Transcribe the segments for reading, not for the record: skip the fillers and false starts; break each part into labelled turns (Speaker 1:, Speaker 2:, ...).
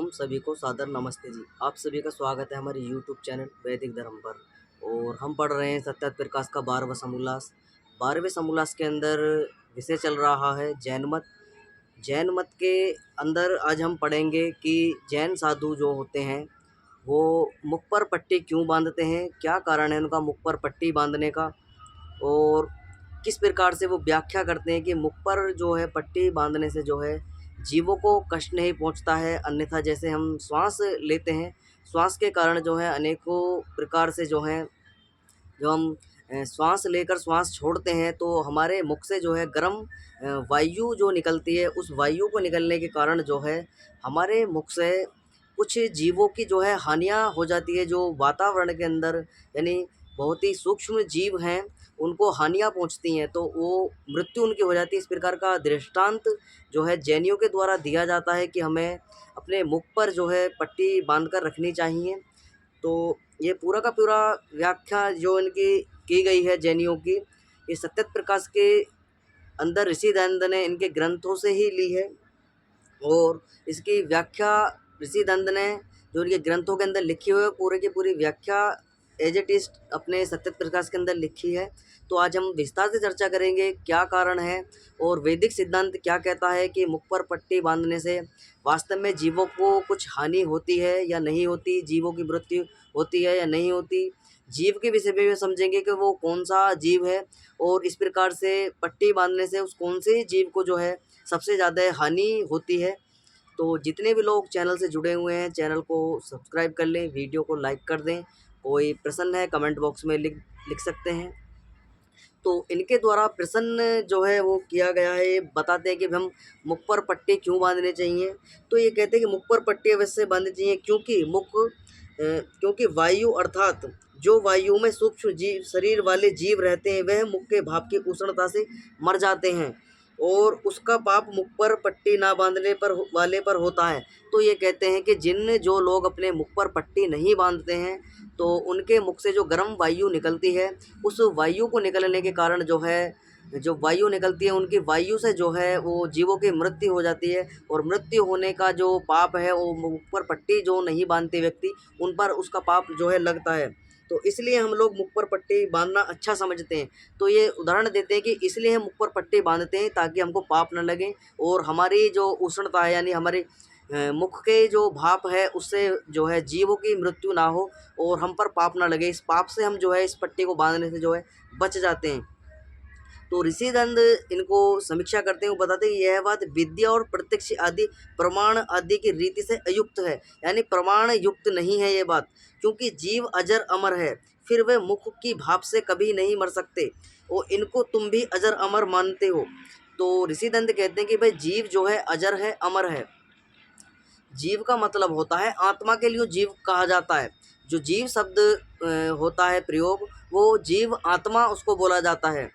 Speaker 1: हम सभी को सादर नमस्ते जी। आप सभी का स्वागत है हमारे यूट्यूब चैनल वैदिक धर्म पर। और हम पढ़ रहे हैं सत्यात प्रकाश का 12वां समोल्लास। 12वें समोल्लास के अंदर विषय चल रहा है जैन मत। जैन मत के अंदर आज हम पढ़ेंगे कि जैन साधु जो होते हैं वो मुख पर पट्टी क्यों बांधते हैं, क्या कारण है उनका मुख पर पट्टी बांधने का, और किस प्रकार से वो व्याख्या करते हैं कि मुख पर जो है पट्टी बांधने से जो है जीवों को कष्ट नहीं पहुंचता है। अन्यथा जैसे हम श्वास लेते हैं, श्वास के कारण जो है अनेकों प्रकार से जो है जब हम श्वास लेकर श्वास छोड़ते हैं तो हमारे मुख से जो है गर्म वायु जो निकलती है, उस वायु को निकलने के कारण जो है हमारे मुख से कुछ जीवों की जो है हानियाँ हो जाती है। जो वातावरण के अंदर यानी बहुत ही सूक्ष्म जीव हैं, उनको हानियाँ पहुंचती हैं, तो वो मृत्यु उनकी हो जाती है। इस प्रकार का दृष्टांत जो है जैनियों के द्वारा दिया जाता है कि हमें अपने मुख पर जो है पट्टी बांध कर रखनी चाहिए। तो ये पूरा का पूरा व्याख्या जो इनकी की गई है जैनियों की, ये सत्यत प्रकाश के अंदर ऋषि दयानंद ने इनके ग्रंथों से ही ली है। और इसकी व्याख्या ऋषि दंड ने जो इनके ग्रंथों के अंदर लिखी हुई है, पूरे की पूरी व्याख्या एज इट इज अपने सत्यत प्रकाश के अंदर लिखी है। तो आज हम विस्तार से चर्चा करेंगे क्या कारण है और वैदिक सिद्धांत क्या कहता है कि मुख पर पट्टी बांधने से वास्तव में जीवों को कुछ हानि होती है या नहीं होती, जीवों की मृत्यु होती है या नहीं होती। जीव के विषय में भी समझेंगे कि वो कौन सा जीव है और इस प्रकार से पट्टी बांधने से उस कौन से जीव को जो है सबसे ज़्यादा हानि होती है। तो जितने भी लोग चैनल से जुड़े हुए हैं, चैनल को सब्सक्राइब कर लें, वीडियो को लाइक कर दें। कोई प्रश्न है कमेंट बॉक्स में लिख लिख सकते हैं। तो इनके द्वारा प्रश्न जो है वो किया गया है, ये बताते हैं कि हम मुख पर पट्टी क्यों बांधने चाहिए। तो ये कहते हैं कि मुख पर पट्टी अवश्य बांधनी चाहिए क्योंकि क्योंकि वायु अर्थात जो वायु में सूक्ष्म जीव शरीर वाले जीव रहते हैं वह मुख के भाप की उष्णता से मर जाते हैं और उसका पाप मुख पर पट्टी ना बांधने पर वाले पर होता है। तो ये कहते हैं कि जिन जो लोग अपने मुख पर पट्टी नहीं बांधते हैं तो उनके मुख से जो गर्म वायु निकलती है, उस वायु को निकलने के कारण जो है जो वायु निकलती है उनकी वायु से जो है वो जीवों की मृत्यु हो जाती है। और मृत्यु होने का जो पाप है वो मुख पर पट्टी जो नहीं बांधते व्यक्ति, उन पर उसका पाप जो है लगता है। तो इसलिए हम लोग मुख पर पट्टी बांधना अच्छा समझते हैं। तो ये उदाहरण देते हैं कि इसलिए हम मुख पर पट्टी बांधते हैं ताकि हमको पाप न लगे और हमारी जो उष्णता है यानी हमारे मुख के जो भाप है उससे जो है जीवों की मृत्यु ना हो और हम पर पाप ना लगे। इस पाप से हम जो है इस पट्टी को बांधने से जो है बच जाते हैं। तो ऋषि दंड इनको समीक्षा करते हैं, वो बताते हैं यह बात विद्या और प्रत्यक्ष आदि प्रमाण आदि की रीति से अयुक्त है, यानी प्रमाण युक्त नहीं है ये बात। क्योंकि जीव अजर अमर है, फिर वे मुख की भाप से कभी नहीं मर सकते और इनको तुम भी अजर अमर मानते हो। तो ऋषि दंड कहते हैं कि भाई जीव जो है अजर है, अमर है। जीव का मतलब होता है आत्मा, के लिए जीव कहा जाता है। जो जीव शब्द होता है प्रयोग, वो जीव आत्मा उसको बोला जाता है।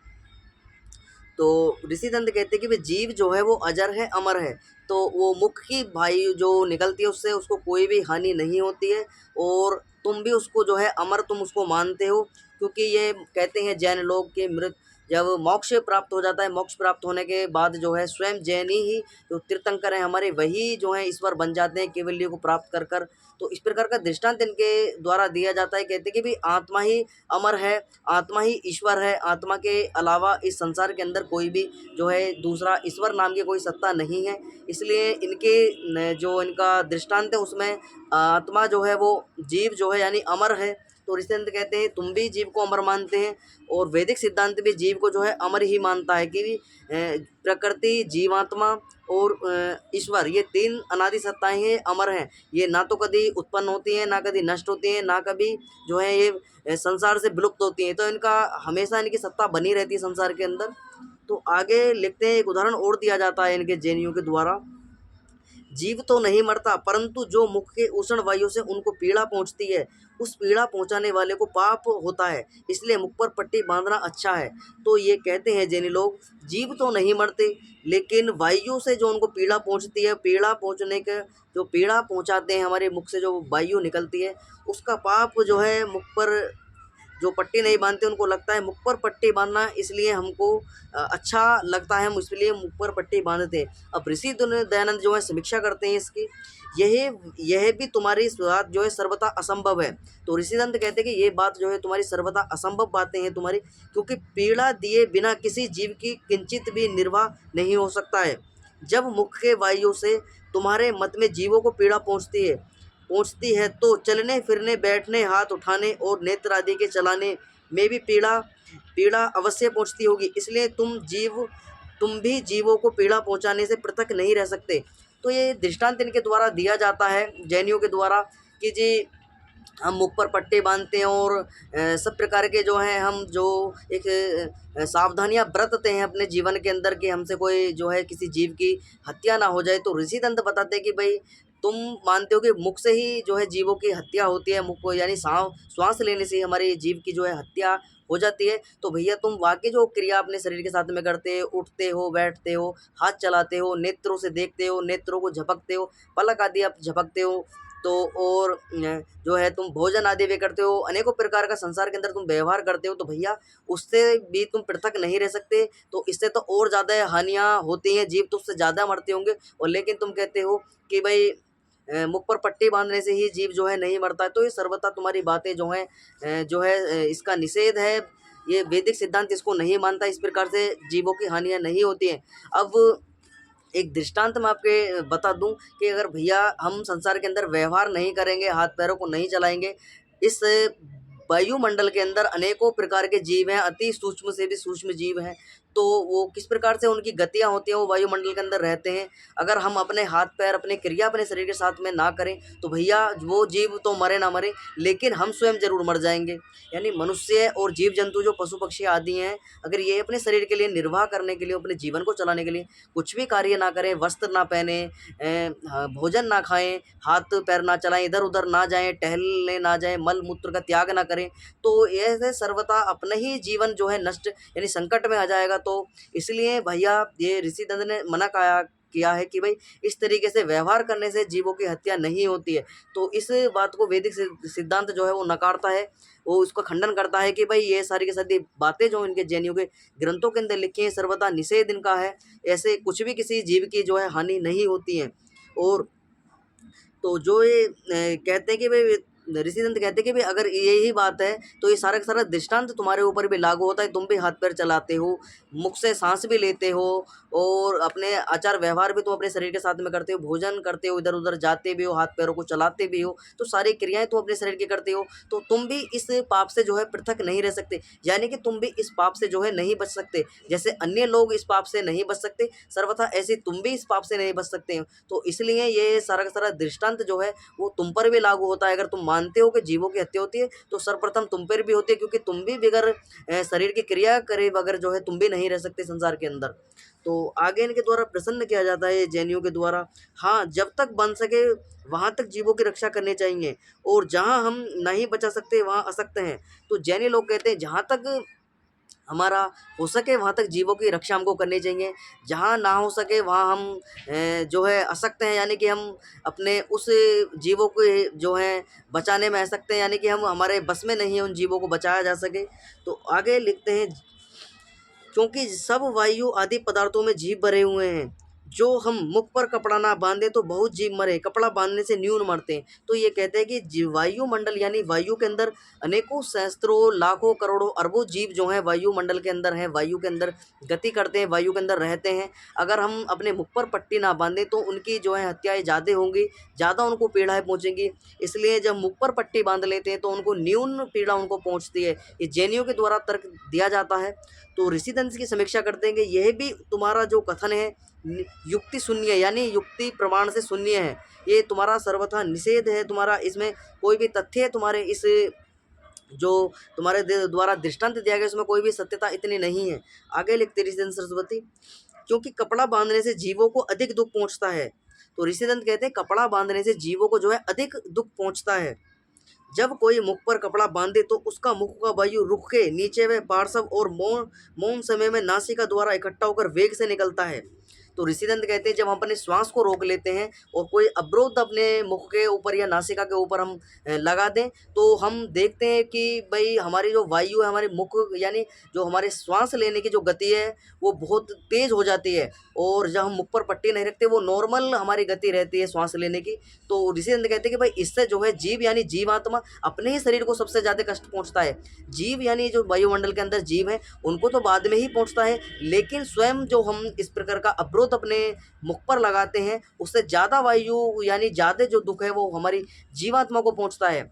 Speaker 1: तो ऋषि दंत कहते हैं कि भाई जीव जो है वो अजर है, अमर है। तो वो मुख की वायु जो निकलती है उससे उसको कोई भी हानि नहीं होती है और तुम भी उसको जो है अमर तुम उसको मानते हो। क्योंकि ये कहते हैं जैन लोग कि मृत जब मोक्ष प्राप्त हो जाता है, मोक्ष प्राप्त होने के बाद जो है स्वयं जैनी ही जो तीर्थंकर हैं हमारे, वही जो है ईश्वर बन जाते हैं केवल्य को प्राप्त कर कर। तो इस प्रकार का दृष्टांत इनके द्वारा दिया जाता है। कहते हैं कि भाई आत्मा ही अमर है, आत्मा ही ईश्वर है, आत्मा के अलावा इस संसार के अंदर कोई भी जो है दूसरा ईश्वर नाम की कोई सत्ता नहीं है। इसलिए इनके जो इनका दृष्टांत है उसमें आत्मा जो है वो जीव जो है यानी अमर है। तो ऋषिदंत कहते हैं तुम भी जीव को अमर मानते हैं और वैदिक सिद्धांत भी जीव को जो है अमर ही मानता है कि प्रकृति, जीवात्मा और ईश्वर, ये तीन अनादि सत्ताएं हैं, अमर हैं। ये ना तो कभी उत्पन्न होती हैं, ना कभी नष्ट होती हैं, ना कभी जो है ये संसार से विलुप्त होती हैं। तो इनका हमेशा इनकी सत्ता बनी रहती है संसार के अंदर। तो आगे लिखते हैं, एक उदाहरण और दिया जाता है इनके जैनियों के द्वारा। जीव तो नहीं मरता परंतु जो मुख के उष्ण वायु से उनको पीड़ा पहुंचती है, उस पीड़ा पहुंचाने वाले को पाप होता है। इसलिए मुख पर पट्टी बांधना अच्छा है। तो ये कहते हैं जैनी लोग जीव तो नहीं मरते, लेकिन वायु से जो उनको पीड़ा पहुंचती है, पीड़ा पहुंचने के जो पीड़ा पहुंचाते हैं हमारे मुख से जो वायु निकलती है, उसका पाप जो है मुख पर जो पट्टी नहीं बांधते उनको लगता है मुख पर पट्टी बांधना इसलिए हमको अच्छा लगता है, हम इसलिए मुख पर पट्टी बांधते हैं। अब ऋषि दयानंद जो है समीक्षा करते हैं इसकी, यह भी तुम्हारी बात जो है सर्वथा असंभव है। तो ऋषिदंत कहते हैं कि ये बात जो है तुम्हारी सर्वथा असंभव बातें हैं तुम्हारी, क्योंकि पीड़ा दिए बिना किसी जीव की किंचित भी निर्वाह नहीं हो सकता है। जब मुख के वायु से तुम्हारे मत में जीवों को पीड़ा पहुँचती है तो चलने फिरने, बैठने, हाथ उठाने और नेत्र आदि के चलाने में भी पीड़ा पीड़ा अवश्य पहुँचती होगी। इसलिए तुम भी जीवों को पीड़ा पहुँचाने से पृथक नहीं रह सकते। तो ये दृष्टांत इनके द्वारा दिया जाता है जैनियों के द्वारा कि जी हम मुख पर पट्टे बांधते हैं और सब प्रकार के जो हैं हम जो एक सावधानियां बरतते हैं अपने जीवन के अंदर कि हमसे कोई जो है किसी जीव की हत्या ना हो जाए। तो ऋषि दंत बताते हैं कि भाई तुम मानते हो कि मुख से ही जो है जीवों की हत्या होती है, मुख को यानी श्वास लेने से ही हमारे जीव की जो है हत्या हो जाती है। तो भैया तुम वाकई जो क्रिया अपने शरीर के साथ में करते हो, उठते हो, बैठते हो, हाथ चलाते हो, नेत्रों से देखते हो, नेत्रों को झपकते हो, पलक आदि आप झपकते हो, तो और जो है तुम भोजन आदि भी करते हो, अनेकों प्रकार का संसार के अंदर तुम व्यवहार करते हो, तो भैया उससे भी तुम पृथक नहीं रह सकते। तो इससे तो और ज़्यादा हानियाँ होती हैं, जीव तो उससे ज़्यादा मरते होंगे। और लेकिन तुम कहते हो कि भाई मुख पर पट्टी बांधने से ही जीव जो है नहीं मरता है। तो ये सर्वथा तुम्हारी बातें जो हैं इसका निषेध है। ये वैदिक सिद्धांत इसको नहीं मानता, इस प्रकार से जीवों की हानियाँ नहीं होती हैं। अब एक दृष्टांत मैं आपके बता दूं कि अगर भैया हम संसार के अंदर व्यवहार नहीं करेंगे, हाथ पैरों को नहीं चलाएंगे, इस वायुमंडल के अंदर अनेकों प्रकार के जीव हैं, अति सूक्ष्म से भी सूक्ष्म जीव हैं। तो वो किस प्रकार से उनकी गतियां होती हैं, वो वायुमंडल के अंदर रहते हैं। अगर हम अपने हाथ पैर, अपने क्रिया अपने शरीर के साथ में ना करें तो भैया वो जीव तो मरे ना मरे, लेकिन हम स्वयं जरूर मर जाएंगे। यानी मनुष्य और जीव जंतु जो पशु पक्षी आदि हैं, अगर ये अपने शरीर के लिए निर्वाह करने के लिए, अपने जीवन को चलाने के लिए कुछ भी कार्य ना करें, वस्त्र ना पहने, भोजन ना खाएं, हाथ पैर ना चलाएं, इधर उधर ना जाएं, टहलने ना जाएं, मल मूत्र का त्याग ना करें, तो ऐसे सर्वथा अपना ही जीवन जो है नष्ट यानी संकट में आ जाएगा। तो इसलिए भैया ये ऋषि दंत ने मना किया है कि भाई इस तरीके से व्यवहार करने से जीवों की हत्या नहीं होती है। तो इस बात को वैदिक सिद्धांत जो है वो नकारता है, वो उसका खंडन करता है कि भाई ये सारी की सारी बातें जो इनके जैनियों के ग्रंथों के अंदर लिखी हैं सर्वथा निषेध इनका है। ऐसे कुछ भी किसी जीव की जो है हानि नहीं होती है। और तो जो ये कहते हैं कि भाई ऋषिदंत कहते हैं कि भाई अगर यही बात है तो ये सारा का सारा दृष्टांत तुम्हारे ऊपर भी लागू होता है। तुम भी हाथ पैर चलाते हो, मुख से सांस भी लेते हो और अपने आचार व्यवहार भी तुम अपने शरीर के साथ में करते हो, भोजन करते हो, इधर उधर जाते भी हो, हाथ पैरों को चलाते भी हो, तो सारी क्रियाएं तुम अपने शरीर की करते हो। तो तुम भी इस पाप से जो है पृथक नहीं रह सकते, यानी कि तुम भी इस पाप से जो है नहीं बच सकते। जैसे अन्य लोग इस पाप से नहीं बच सकते, सर्वथा ऐसे तुम भी इस पाप से नहीं बच सकते हो। तो इसलिए ये सारा का सारा दृष्टांत जो है वो तुम पर भी लागू होता है। अगर तुम मानते हो कि जीवों की हत्या होती है तो सर्वप्रथम तुम पर भी होती है, क्योंकि तुम भी बगैर शरीर की क्रिया करे बगैर जो है तुम भी नहीं रह सकते संसार के अंदर। तो आगे इनके द्वारा प्रसन्न किया जाता है जैनियों के द्वारा, हाँ जब तक बन सके वहाँ तक जीवों की रक्षा करनी चाहिए, और जहाँ हम नहीं बचा सकते वहाँ असक्त हैं। तो जैनी लोग कहते हैं जहाँ तक हमारा हो सके वहाँ तक जीवों की रक्षा हमको करनी चाहिए, जहाँ ना हो सके वहाँ हम जो है असक्त हैं, यानी कि हम अपने उस जीवों को जो है बचाने में असक्त हैं, यानी कि हम हमारे बस में नहीं है उन जीवों को बचाया जा सके। तो आगे लिखते हैं, क्योंकि सब वायु आदि पदार्थों में जीव भरे हुए हैं, जो हम मुख पर कपड़ा ना बांधे तो बहुत जीव मरे, कपड़ा बांधने से न्यून मरते हैं। तो ये कहते हैं कि वायुमंडल यानी वायु के अंदर अनेकों सहस्त्रों लाखों करोड़ों अरबों जीव जो हैं वायुमंडल के अंदर हैं, वायु के अंदर गति करते हैं, वायु के अंदर रहते हैं। अगर हम अपने मुख पर पट्टी ना बांधें तो उनकी जो है हत्याएं ज़्यादा होंगी, ज़्यादा उनको पीड़ाएं पहुँचेंगी। इसलिए जब मुख पर पट्टी बांध लेते हैं तो उनको न्यून पीड़ा उनको पहुँचती है। ये जैनियों के द्वारा तर्क दिया जाता है। तो ऋषिदंत की समीक्षा करते हैं कि यह भी तुम्हारा जो कथन है युक्ति शून्य यानी युक्ति प्रमाण से शून्य है, ये तुम्हारा सर्वथा निषेध है, तुम्हारा इसमें कोई भी तथ्य है, तुम्हारे इस जो तुम्हारे द्वारा दृष्टांत दिया गया उसमें कोई भी सत्यता इतनी नहीं है। आगे लिखते ऋषिदंत सरस्वती, क्योंकि कपड़ा बांधने से जीवों को अधिक दुख पहुंचता है। तो ऋषिदंत कहते हैं कपड़ा बांधने से जीवों को जो है अधिक दुख पहुंचता है। जब कोई मुख पर कपड़ा बांधे तो उसका मुख का वायु रुख के नीचे व पार्श्व और मौन समय में नासिका द्वारा इकट्ठा होकर वेग से निकलता है। तो ऋषिदंत कहते हैं जब हम अपने श्वास को रोक लेते हैं और कोई अवरोध अपने मुख के ऊपर या नासिका के ऊपर हम लगा दें, तो हम देखते हैं कि भाई हमारी जो वायु है हमारे मुख यानी जो हमारे श्वास लेने की जो गति है वो बहुत तेज़ हो जाती है। और जब हम मुख पर पट्टी नहीं रखते वो नॉर्मल हमारी गति रहती है श्वास लेने की। तो ऋषिदंत कहते हैं कि भाई इससे जो है जीव यानी जीवात्मा अपने ही शरीर को सबसे ज़्यादा कष्ट पहुंचता है। जीव यानी जो वायुमंडल के अंदर जीव है उनको तो बाद में ही पहुंचता है, लेकिन स्वयं जो हम इस प्रकार का अवरोध अपने मुख पर लगाते हैं उससे ज़्यादा वायु यानी ज़्यादा जो दुख है वो हमारी जीवात्मा को पहुंचता है।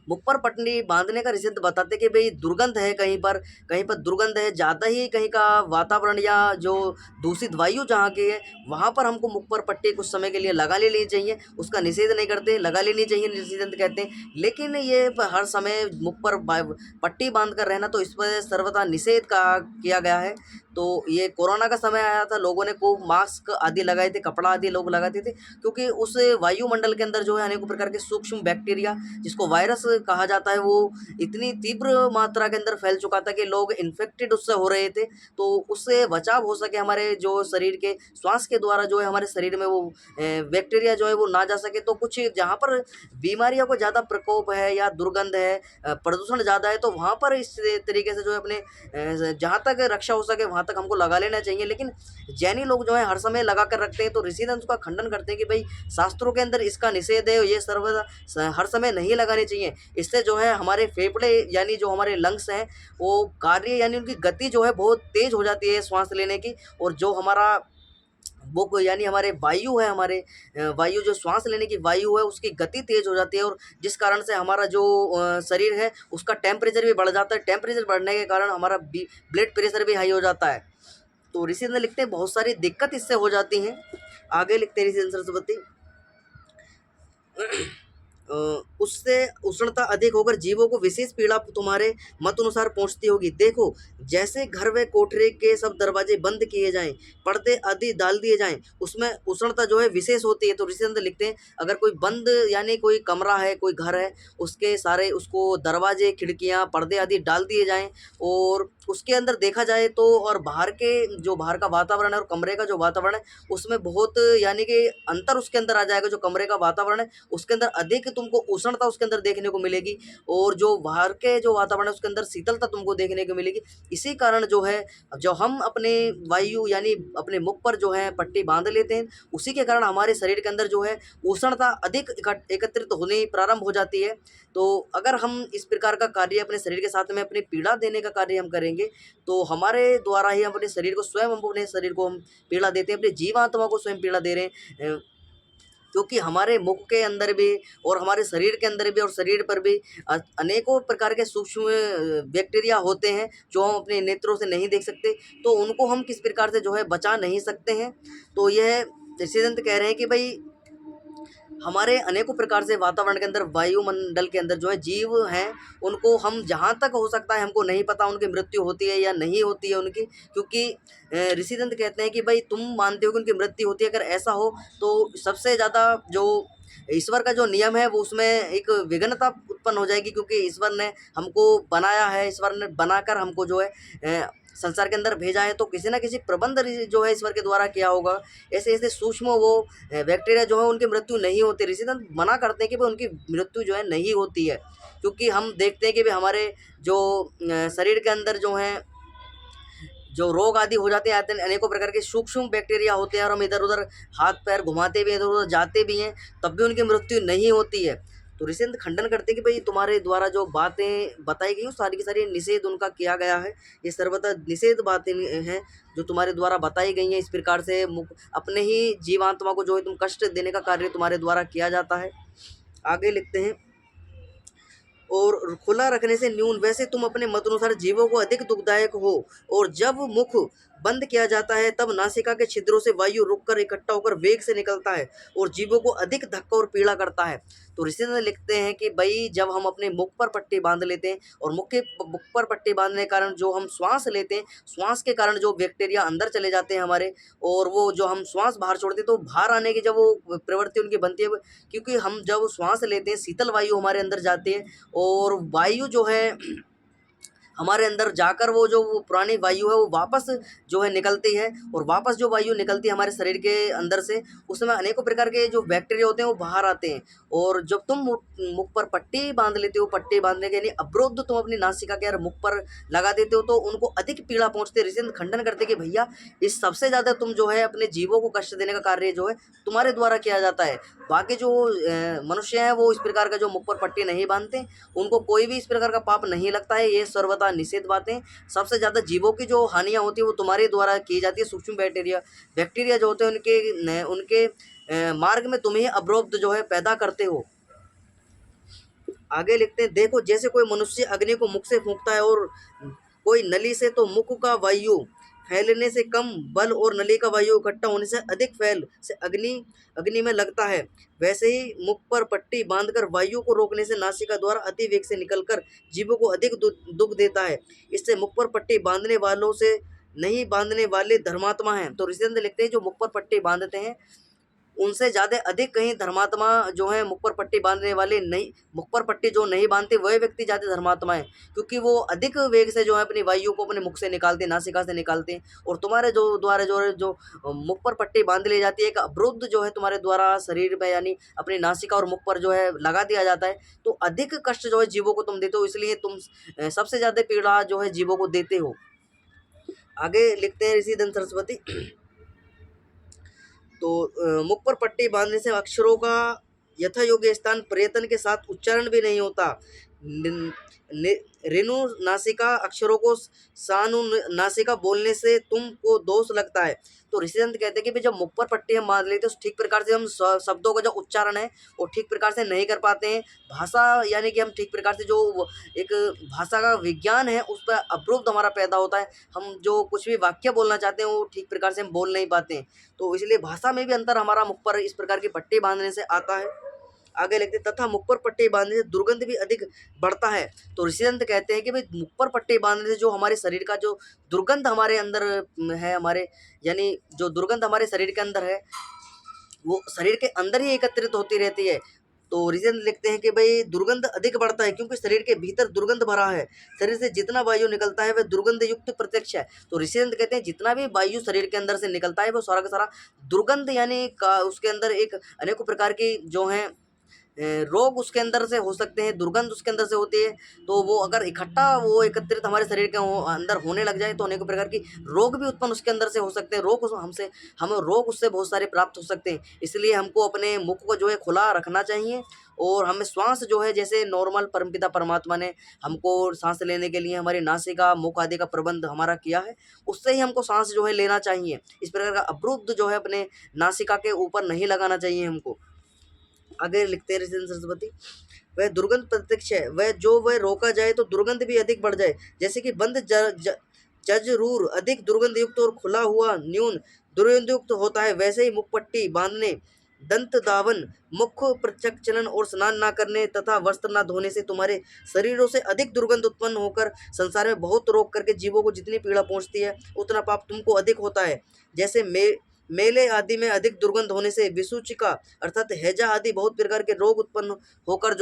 Speaker 1: मुख पर पट्टी बांधने का ऋषि बताते कि भाई दुर्गंध है, कहीं पर दुर्गंध है, ज़्यादा ही कहीं का वातावरण या जो दूषित वायु जहाँ की है वहाँ पर हमको मुख पर पट्टी कुछ समय के लिए लगा लेनी चाहिए। उसका निषेध नहीं करते, लगा लेनी चाहिए ऋषिदंत कहते हैं, लेकिन ये हर समय मुख पर पट्टी बांध कर रहना तो इस पर सर्वथा निषेध का किया गया है। तो ये कोरोना का समय आया था, लोगों ने खूब मास्क आदि लगाए थे, कपड़ा आदि लोग लगाते थे, क्योंकि उस वायुमंडल के अंदर जो है अनेकों प्रकार के सूक्ष्म बैक्टीरिया जिसको वायरस कहा जाता है वो इतनी तीव्र मात्रा के अंदर फैल चुका था कि लोग इन्फेक्टेड उससे हो रहे थे। तो उससे बचाव हो सके हमारे जो शरीर के श्वास के द्वारा जो है हमारे शरीर में वो बैक्टीरिया जो है वो ना जा सके, तो कुछ जहाँ पर बीमारियों को ज़्यादा प्रकोप है या दुर्गंध है, प्रदूषण ज़्यादा है, तो वहाँ पर इस तरीके से जो है अपने जहाँ तक रक्षा हो सके वहाँ तक हमको लगा लेना चाहिए। लेकिन जैनी लोग जो है हर समय लगा कर रखते हैं, तो ऋषिदंत का खंडन करते हैं कि भाई शास्त्रों के अंदर इसका निषेध है, ये सर्वदा हर समय नहीं लगानी चाहिए। इससे जो है हमारे फेफड़े यानी जो हमारे लंग्स हैं वो कार्य यानी उनकी गति जो है बहुत तेज़ हो जाती है श्वास लेने की, और जो हमारा वो यानी हमारे वायु है, हमारे वायु जो श्वास लेने की वायु है उसकी गति तेज़ हो जाती है, और जिस कारण से हमारा जो शरीर है उसका टेम्परेचर भी बढ़ जाता है। टेम्परेचर बढ़ने के कारण हमारा ब्लड प्रेशर भी हाई हो जाता है। तो ऋषि लिखते हैं बहुत सारी दिक्कत इससे हो जाती हैं। आगे लिखते हैं ऋषि सरस्वती उससे उष्णता अधिक होकर जीवों को विशेष पीड़ा तुम्हारे मत अनुसार पहुंचती होगी। देखो जैसे घर व कोठरी के सब दरवाजे बंद किए जाएं, पर्दे आदि डाल दिए जाएं, उसमें उष्णता जो है विशेष होती है। तो ऋषि लिखते हैं अगर कोई बंद यानी कोई कमरा है, कोई घर है, उसके सारे उसको दरवाजे खिड़कियां पर्दे आदि डाल दिए जाएं और उसके अंदर देखा जाए तो, और बाहर का वातावरण है और कमरे का जो वातावरण है उसमें बहुत यानी कि अंतर उसके अंदर आ जाएगा। जो कमरे का वातावरण है उसके अंदर अधिक तुमको उष्णता उसके अंदर देखने को मिलेगी, और जो बाहर के जो वातावरण है उसके अंदर शीतलता तुमको देखने को मिलेगी। इसी कारण जो है जो हम अपने वायु यानी अपने मुख पर जो है पट्टी बांध लेते हैं, उसी के कारण हमारे शरीर के अंदर जो है उष्णता अधिक एकत्रित होने प्रारंभ हो जाती है। तो अगर हम इस प्रकार का कार्य अपने शरीर के साथ में अपनी पीड़ा देने का कार्य हम करेंगे तो हमारे द्वारा ही हम अपने शरीर को स्वयं हम अपने शरीर को हम पीड़ा देते हैं, अपनी जीवात्मा को स्वयं पीड़ा दे रहे हैं। क्योंकि हमारे मुख के अंदर भी और हमारे शरीर के अंदर भी और शरीर पर भी अनेकों प्रकार के सूक्ष्म बैक्टीरिया होते हैं जो हम अपने नेत्रों से नहीं देख सकते, तो उनको हम किस प्रकार से जो है बचा नहीं सकते हैं। तो यह ऋषिदंत कह रहे हैं कि भाई हमारे अनेकों प्रकार से वातावरण के अंदर वायुमंडल के अंदर जो है जीव हैं, उनको हम जहाँ तक हो सकता है हमको नहीं पता उनकी मृत्यु होती है या नहीं होती है उनकी, क्योंकि ऋषिदंत कहते हैं कि भाई तुम मानते हो कि उनकी मृत्यु होती है, अगर ऐसा हो तो सबसे ज़्यादा जो ईश्वर का जो नियम है वो उसमें एक विघ्नता उत्पन्न हो जाएगी, क्योंकि ईश्वर ने हमको बनाया है, ईश्वर ने बनाकर हमको जो है संसार के अंदर भेजा है, तो किसी ना किसी प्रबंध जो है ईश्वर के द्वारा किया होगा। ऐसे ऐसे सूक्ष्म वो बैक्टीरिया जो है उनकी मृत्यु नहीं होती। ऋषिदंत मना करते हैं कि भाई उनकी मृत्यु जो है नहीं होती है, क्योंकि हम देखते हैं कि भाई हमारे जो शरीर के अंदर जो है जो रोग आदि हो जाते हैं, आते हैं अनेकों प्रकार के सूक्ष्म बैक्टीरिया होते हैं, और हम इधर उधर हाथ पैर घुमाते भी हैं, इधर उधर जाते भी हैं, तब भी उनकी मृत्यु नहीं होती है। तो ऋषिदंत खंडन करते हैं कि भाई तुम्हारे द्वारा जो बातें बताई गई सारी की सारी निषेध उनका किया गया है, ये सर्वथा निषेध बातें हैं जो तुम्हारे द्वारा बताई गई हैं। इस प्रकार से अपने ही जीवात्मा को जो है तुम कष्ट देने का कार्य तुम्हारे द्वारा किया जाता है। आगे लिखते हैं और खुला रखने से न्यून, वैसे तुम अपने मत अनुसार जीवों को अधिक दुखदायक हो, और जब मुख बंद किया जाता है तब नासिका के छिद्रों से वायु रुककर इकट्ठा होकर वेग से निकलता है और जीवों को अधिक धक्का और पीड़ा करता है। तो ऋषि लिखते हैं कि भाई जब हम अपने मुख पर पट्टी बांध लेते हैं और मुख पर पट्टी बांधने के कारण जो हम श्वास लेते हैं, श्वास के कारण जो बैक्टीरिया अंदर चले जाते हैं हमारे, और वो जो हम श्वास बाहर छोड़ते हैं तो बाहर आने की जब वो प्रवृत्ति उनकी बनती है, क्योंकि हम जब श्वास लेते हैं शीतल वायु हमारे अंदर जाती है, और वायु जो है हमारे अंदर जाकर वो पुरानी वायु है वो वापस जो है निकलती है, और वापस जो वायु निकलती है हमारे शरीर के अंदर से, उसमें अनेकों प्रकार के जो बैक्टीरिया होते हैं वो बाहर आते हैं। और जब तुम मुख पर पट्टी बांध लेते हो, पट्टी बांधने के यानी अवरोध तुम अपनी नासिका के मुख पर लगा देते हो, तो उनको अधिक पीड़ा पहुंचते। ऋषि खंडन करते कि भैया इस सबसे ज़्यादा तुम जो है अपने जीवों को कष्ट देने का कार्य जो है तुम्हारे द्वारा किया जाता है। बाकी जो मनुष्य हैं वो इस प्रकार का जो मुख पर पट्टी नहीं बांधते, उनको कोई भी इस प्रकार का पाप नहीं लगता है। ये सर्वथा निषेध बातें। सबसे ज़्यादा जीवों की जो हानियाँ होती है वो तुम्हारे द्वारा की जाती है। सूक्ष्म बैक्टीरिया जो होते हैं उनके मार्ग में तुम ही अवरोध जो है पैदा करते हो। आगे लिखते हैं, देखो जैसे कोई मनुष्य अग्नि को मुख से फूंकता है और कोई नली से, तो मुख का वायु फैलने से कम बल और नली का वायु इकट्ठा होने से अधिक फैल से अग्नि में लगता है, वैसे ही मुख पर पट्टी बांधकर वायु को रोकने से नासिका द्वारा अति वेग से निकलकर जीवों को अधिक दुख देता है। इससे मुख पर पट्टी बांधने वालों से नहीं बांधने वाले धर्मात्मा हैं। तो ऋषि लिखते हैं जो मुख पर पट्टी बांधते हैं उनसे ज़्यादा अधिक कहीं धर्मात्मा जो है मुख पर पट्टी बांधने वाले नहीं, मुख पर पट्टी जो नहीं बांधते वह व्यक्ति ज़्यादा धर्मात्मा है, क्योंकि वो अधिक वेग से जो है अपनी वायु को अपने मुख से निकालते, नासिका से निकालते हैं। और तुम्हारे जो द्वारा जो मुख पर पट्टी बांध ली जाती है, एक अवरुद्ध जो है तुम्हारे द्वारा शरीर में यानी अपनी नासिका और मुख पर जो है लगा दिया जाता है, तो अधिक कष्ट जो है जीवों को तुम देते हो, इसलिए तुम सबसे ज़्यादा पीड़ा जो है जीवों को देते हो। आगे लिखते हैं ऋषि दंत सरस्वती, तो मुख पर पट्टी बांधने से अक्षरों का यथा योग्य स्थान प्रयत्न के साथ उच्चारण भी नहीं होता। रेणु नासिका अक्षरों को सानु नासिका बोलने से तुमको दोष लगता है। तो ऋषिदंत कहते हैं कि भाई जब मुख पर पट्टी हम बांध लेते हैं तो ठीक प्रकार से हम शब्दों का जो उच्चारण है वो ठीक प्रकार से नहीं कर पाते हैं। भाषा यानी कि हम ठीक प्रकार से जो एक भाषा का विज्ञान है उस पर अवरोध हमारा पैदा होता है। हम जो कुछ भी वाक्य बोलना चाहते हैं वो ठीक प्रकार से हम बोल नहीं पाते हैं, तो इसलिए भाषा में भी अंतर हमारा मुख पर इस प्रकार की पट्टी बांधने से आता है। आगे लिखते तथा मुख पर पट्टी बांधने से दुर्गंध भी अधिक बढ़ता है। तो ऋषिदंत कहते हैं कि भाई मुख पर पट्टी बांधने से जो हमारे शरीर का जो दुर्गंध हमारे अंदर है, हमारे यानी जो दुर्गंध हमारे शरीर के अंदर है वो शरीर के अंदर ही एकत्रित होती रहती है। तो रीजन लिखते हैं कि भाई दुर्गंध अधिक बढ़ता है क्योंकि शरीर के भीतर दुर्गंध भरा है। शरीर से जितना वायु निकलता है वह दुर्गंध युक्त प्रत्यक्ष है। तो ऋषिदंत कहते हैं जितना भी वायु शरीर के अंदर से निकलता है वो सारा का सारा दुर्गंध यानी का उसके अंदर एक अनेकों प्रकार की जो है रोग उसके अंदर से हो सकते हैं, दुर्गंध उसके अंदर से होती है। तो वो अगर इकट्ठा वो एकत्रित हमारे शरीर के अंदर होने लग जाए तो अनेक प्रकार की रोग भी उत्पन्न उसके अंदर से हो सकते हैं। हमें रोग उससे बहुत सारे प्राप्त हो सकते हैं। इसलिए हमको अपने मुख को जो है खुला रखना चाहिए और हमें श्वास जो है जैसे नॉर्मल परमपिता परमात्मा ने हमको सांस लेने के लिए हमारी नासिका मुख आदि का प्रबंध हमारा किया है, उससे ही हमको सांस जो है लेना चाहिए। इस प्रकार का अवरुद्ध जो है अपने नासिका के ऊपर नहीं लगाना चाहिए हमको। आगे लिखते हैं ऋषि सरस्वती, वह दुर्गंध प्रत्यक्ष है, वह रोका जाए तो दुर्गंध भी अधिक बढ़ जाए। जैसे कि बंद जजरूर अधिक दुर्गंध युक्त और खुला हुआ न्यून दुर्गंध युक्त होता है, वैसे ही मुख पट्टी बांधने, दंत दावन, मुख प्रचक्षण और स्नान न करने तथा वस्त्र न धोने से तुम्हारे शरीरों से अधिक दुर्गंध उत्पन्न होकर संसार में बहुत रोग करके जीवों को जितनी पीड़ा पहुंचती है उतना पाप तुमको अधिक होता है। जैसे मेले आदि में अधिक दुर्गंध होने से विसूचिका अर्थात हैजा आदि बहुत प्रकार के रोग उत्पन्न होकर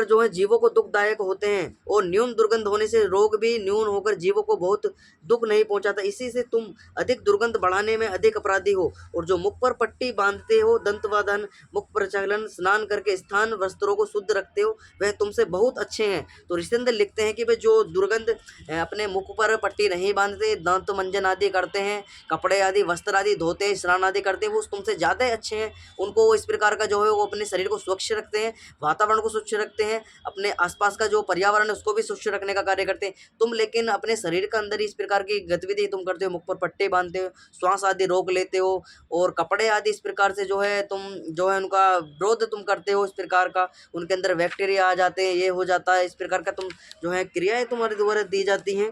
Speaker 1: जो है जीवों को दुखदायक होते हैं, और न्यून दुर्गंध होने से रोग भी न्यून होकर जीवों को बहुत दुख नहीं पहुंचाता। इसी से तुम अधिक दुर्गंध बढ़ाने में अधिक अपराधी हो। और जो मुख पर पट्टी बांधते हो, दंतवादन, मुख प्रचालन, स्नान करके स्थान वस्त्रों को शुद्ध रखते हो, वह तुमसे बहुत अच्छे हैं। तो ऋषिंद्र लिखते हैं कि वे जो दुर्गंध अपने मुख पर पट्टी नहीं बांधते, दांत मंजन आदि करते हैं, कपड़े आदि वस्त्र आदि धोते हैं, स्नान आदि करते हैं, वो तुमसे ज़्यादा अच्छे हैं। उनको इस प्रकार का जो है वो अपने शरीर को स्वच्छ रखते हैं, वातावरण को स्वच्छ रखते हैं, अपने आसपास का जो पर्यावरण है उसको भी स्वच्छ रखने का कार्य करते हैं। तुम लेकिन अपने शरीर के अंदर इस प्रकार की गतिविधि तुम करते हो, मुख पर पट्टे बांधते हो, श्वास आदि रोक लेते हो, और कपड़े आदि इस प्रकार से जो है तुम जो है उनका विरोध तुम करते हो, इस प्रकार का उनके अंदर बैक्टीरिया आ जाते हैं, ये हो जाता है, इस प्रकार का तुम जो है क्रियाएं तुम्हारे द्वारा दी जाती हैं,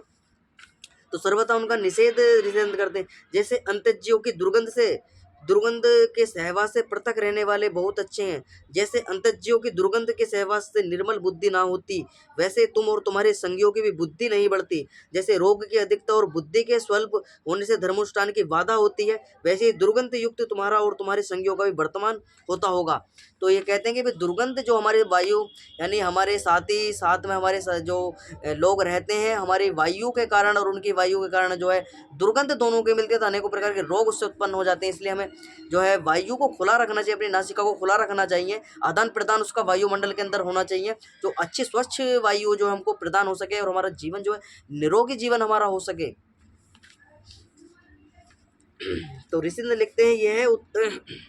Speaker 1: तो सर्वथा उनका निषेध करते हैं। जैसे अंतज्यों की दुर्गंध से दुर्गंध के सहवास से पृथक रहने वाले बहुत अच्छे हैं। जैसे अंतःजीवों की दुर्गंध के सहवास से निर्मल बुद्धि ना होती, वैसे तुम और तुम्हारे संगियों की भी बुद्धि नहीं बढ़ती। जैसे रोग की अधिकता और बुद्धि के स्वल्प होने से धर्मानुष्ठान की बाधा होती है, वैसे ही दुर्गंध युक्त तुम्हारा और तुम्हारे संगियों का भी वर्तमान होता होगा। तो ये कहते हैं कि भाई दुर्गंध जो हमारे वायु यानी हमारे साथी साथ में हमारे जो लोग रहते हैं, हमारी वायु के कारण और उनकी वायु के कारण जो है दुर्गंध दोनों के मिलते हैं, तो अनेकों प्रकार के रोग उससे उत्पन्न हो जाते हैं। इसलिए हमें जो है वायु को खुला रखना चाहिए, अपनी नासिका को खुला रखना चाहिए, आदान प्रदान उसका वायुमंडल के अंदर होना चाहिए, जो अच्छी स्वच्छ वायु जो हमको प्रदान हो सके और हमारा जीवन जो है निरोगी जीवन हमारा हो सके। तो ऋषि ने लिखते हैं यह है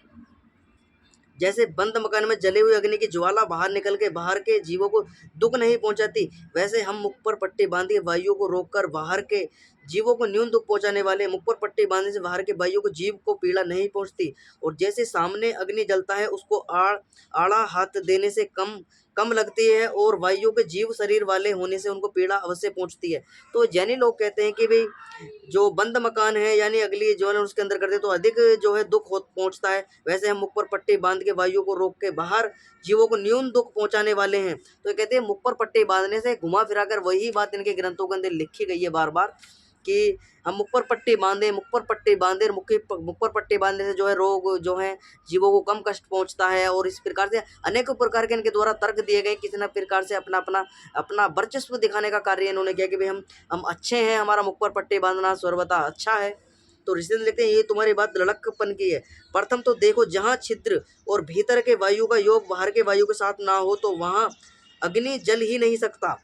Speaker 1: जैसे बंद मकान में जले हुए अग्नि की ज्वाला बाहर निकल के बाहर के जीवों को दुख नहीं पहुंचाती, वैसे हम मुख पर पट्टी बांधे वायु को रोककर बाहर के जीवों को न्यून दुख पहुंचाने वाले मुख पर पट्टी बांधने से बाहर के वायु को जीव को पीड़ा नहीं पहुंचती। और जैसे सामने अग्नि जलता है उसको आड़ा हाथ देने से कम कम लगती है और वायु के जीव शरीर वाले होने से उनको पीड़ा अवश्य पहुंचती है। तो जैनी लोग कहते हैं कि भाई जो बंद मकान है यानी अगली जो है उसके अंदर करते तो अधिक जो है दुख पहुंचता है, वैसे हम मुख पर पट्टी बांध के वायु को रोक के बाहर जीवों को न्यून दुख पहुंचाने वाले हैं। तो ये कहते हैं मुख पर पट्टी बांधने से घुमा फिरा कर वही बात इनके ग्रंथों के अंदर लिखी गई है बार बार कि हम मुख पर पट्टी बांधे, मुख पर पट्टी बांधे, मुख पर पट्टी बांधने से जो है रोग जो है जीवों को कम कष्ट पहुंचता है। और इस प्रकार से अनेकों प्रकार के इनके द्वारा तर्क दिए गए, किसी न प्रकार से अपना अपना अपना वर्चस्व दिखाने का कार्य इन्होंने किया कि भाई हम अच्छे हैं, हमारा मुख पर पट्टी बांधना सर्वथा अच्छा है। तो ऋषि लिखते हैं ये तुम्हारी बात लड़कपन की है। प्रथम तो देखो जहाँ छिद्र और भीतर के वायु का योग बाहर के वायु के साथ ना हो तो वहाँ अग्नि जल ही नहीं सकता।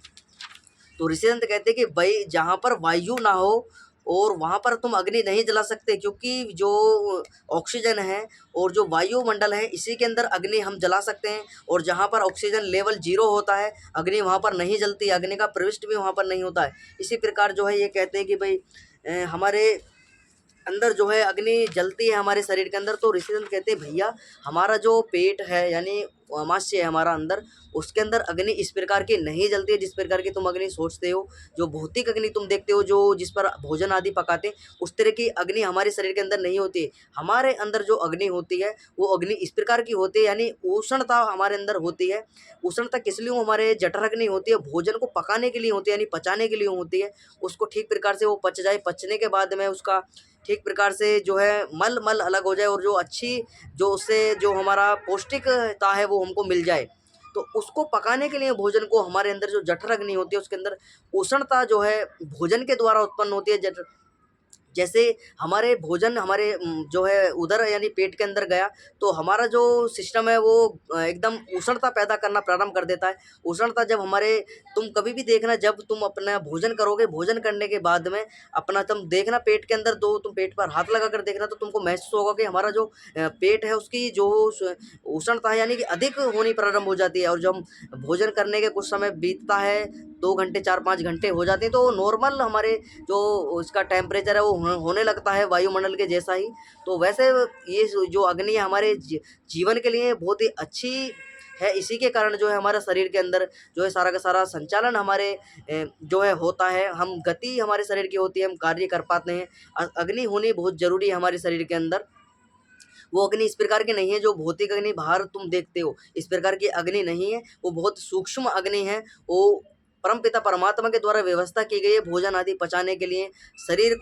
Speaker 1: तो ऋषिदंत कहते हैं कि भाई जहाँ पर वायु ना हो और वहाँ पर तुम अग्नि नहीं जला सकते, क्योंकि जो ऑक्सीजन है और जो वायुमंडल है इसी के अंदर अग्नि हम जला सकते हैं। और जहाँ पर ऑक्सीजन लेवल 0 होता है अग्नि वहाँ पर नहीं जलती, अग्नि का प्रविष्ट भी वहाँ पर नहीं होता है। इसी प्रकार जो है ये कहते हैं कि भाई हमारे अंदर जो है अग्नि जलती है हमारे शरीर के अंदर। तो ऋषिदंत कहते हैं भैया हमारा जो पेट है यानी अमाशय है हमारा अंदर, उसके अंदर अग्नि इस प्रकार की नहीं जलती है जिस प्रकार की तुम अग्नि सोचते हो। जो भौतिक अग्नि तुम देखते हो जो जिस पर भोजन आदि पकाते हैं उस तरह की अग्नि हमारे शरीर के अंदर नहीं होती है। हमारे अंदर जो अग्नि होती है वो अग्नि इस प्रकार की होती है यानी उष्णता हमारे अंदर होती है। उष्णता किस लिए हमारे जठर अग्नि होती है, भोजन को पकाने के लिए होती है यानी पचाने के लिए होती है। उसको ठीक प्रकार से वो पच जाए, पचने के बाद में उसका ठीक प्रकार से जो है मल अलग हो जाए और जो अच्छी जो उससे जो हमारा पौष्टिकता है वो हमको मिल जाए। तो उसको पकाने के लिए भोजन को हमारे अंदर जो जठर अग्नि होती है उसके अंदर उष्णता जो है भोजन के द्वारा उत्पन्न होती है। जठर जैसे हमारे भोजन हमारे जो है उधर यानी पेट के अंदर गया तो हमारा जो सिस्टम है वो एकदम उष्णता पैदा करना प्रारंभ कर देता है। उष्णता जब हमारे तुम कभी भी देखना जब तुम अपना भोजन करोगे, भोजन करने के बाद में अपना तुम देखना पेट के अंदर तो तुम पेट पर हाथ लगा कर देखना तो तुमको महसूस होगा कि हमारा जो पेट है उसकी जो उष्णता है यानी कि अधिक होनी प्रारंभ हो जाती है। और जब हम भोजन करने के कुछ समय बीतता है 2 घंटे 4-5 घंटे हो जाते हैं तो नॉर्मल हमारे जो उसका टेम्परेचर है वो होने लगता है वायुमंडल के जैसा ही। तो वैसे ये जो अग्नि है हमारे जीवन के लिए बहुत ही अच्छी है। इसी के कारण जो है हमारा शरीर के अंदर जो है सारा का सारा संचालन हमारे जो है होता है, हम गति हमारे शरीर की होती है, हम कार्य कर पाते हैं। अग्नि होनी बहुत ज़रूरी है हमारे शरीर के अंदर। वो अग्नि इस प्रकार की नहीं है जो भौतिक अग्नि बाहर तुम देखते हो, इस प्रकार की अग्नि नहीं है, वो बहुत सूक्ष्म अग्नि है। वो परमपिता परमात्मा के द्वारा व्यवस्था की गई है भोजन आदि पचाने के लिए, शरीर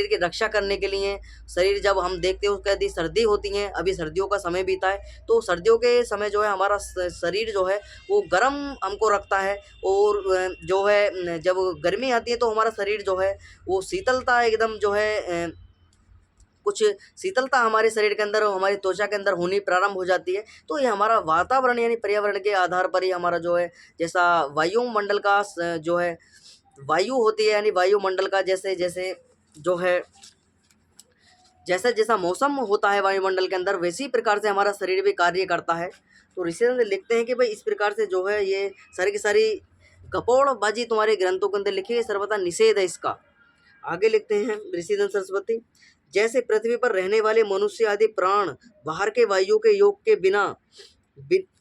Speaker 1: की रक्षा करने के लिए। शरीर जब हम देखते हैं उसके यदि सर्दी होती है, अभी सर्दियों का समय बीता है तो सर्दियों के समय जो है हमारा शरीर जो है वो गर्म हमको रखता है। और जो है जब गर्मी आती है तो हमारा शरीर जो है वो शीतलता एकदम जो है कुछ शीतलता हमारे शरीर के अंदर हमारी त्वचा के अंदर होनी प्रारंभ हो जाती है। तो ये हमारा वातावरण यानी पर्यावरण के आधार पर ही हमारा जो है जैसा वायुमंडल का जो है वायु होती है यानी वायुमंडल का जैसे जैसे जो है जैसा जैसा मौसम होता है वायुमंडल के अंदर वैसी प्रकार से हमारा शरीर भी कार्य करता है। तो ऋषि लिखते हैं कि भाई इस प्रकार से जो है ये सारी की सारी गपोड़बाजी तुम्हारे ग्रंथों के अंदर लिखी है, सर्वथा निषेध है इसका। आगे लिखते हैं ऋषिधन सरस्वती, जैसे पृथ्वी पर रहने वाले मनुष्य आदि प्राण बाहर के वायु के योग के बिना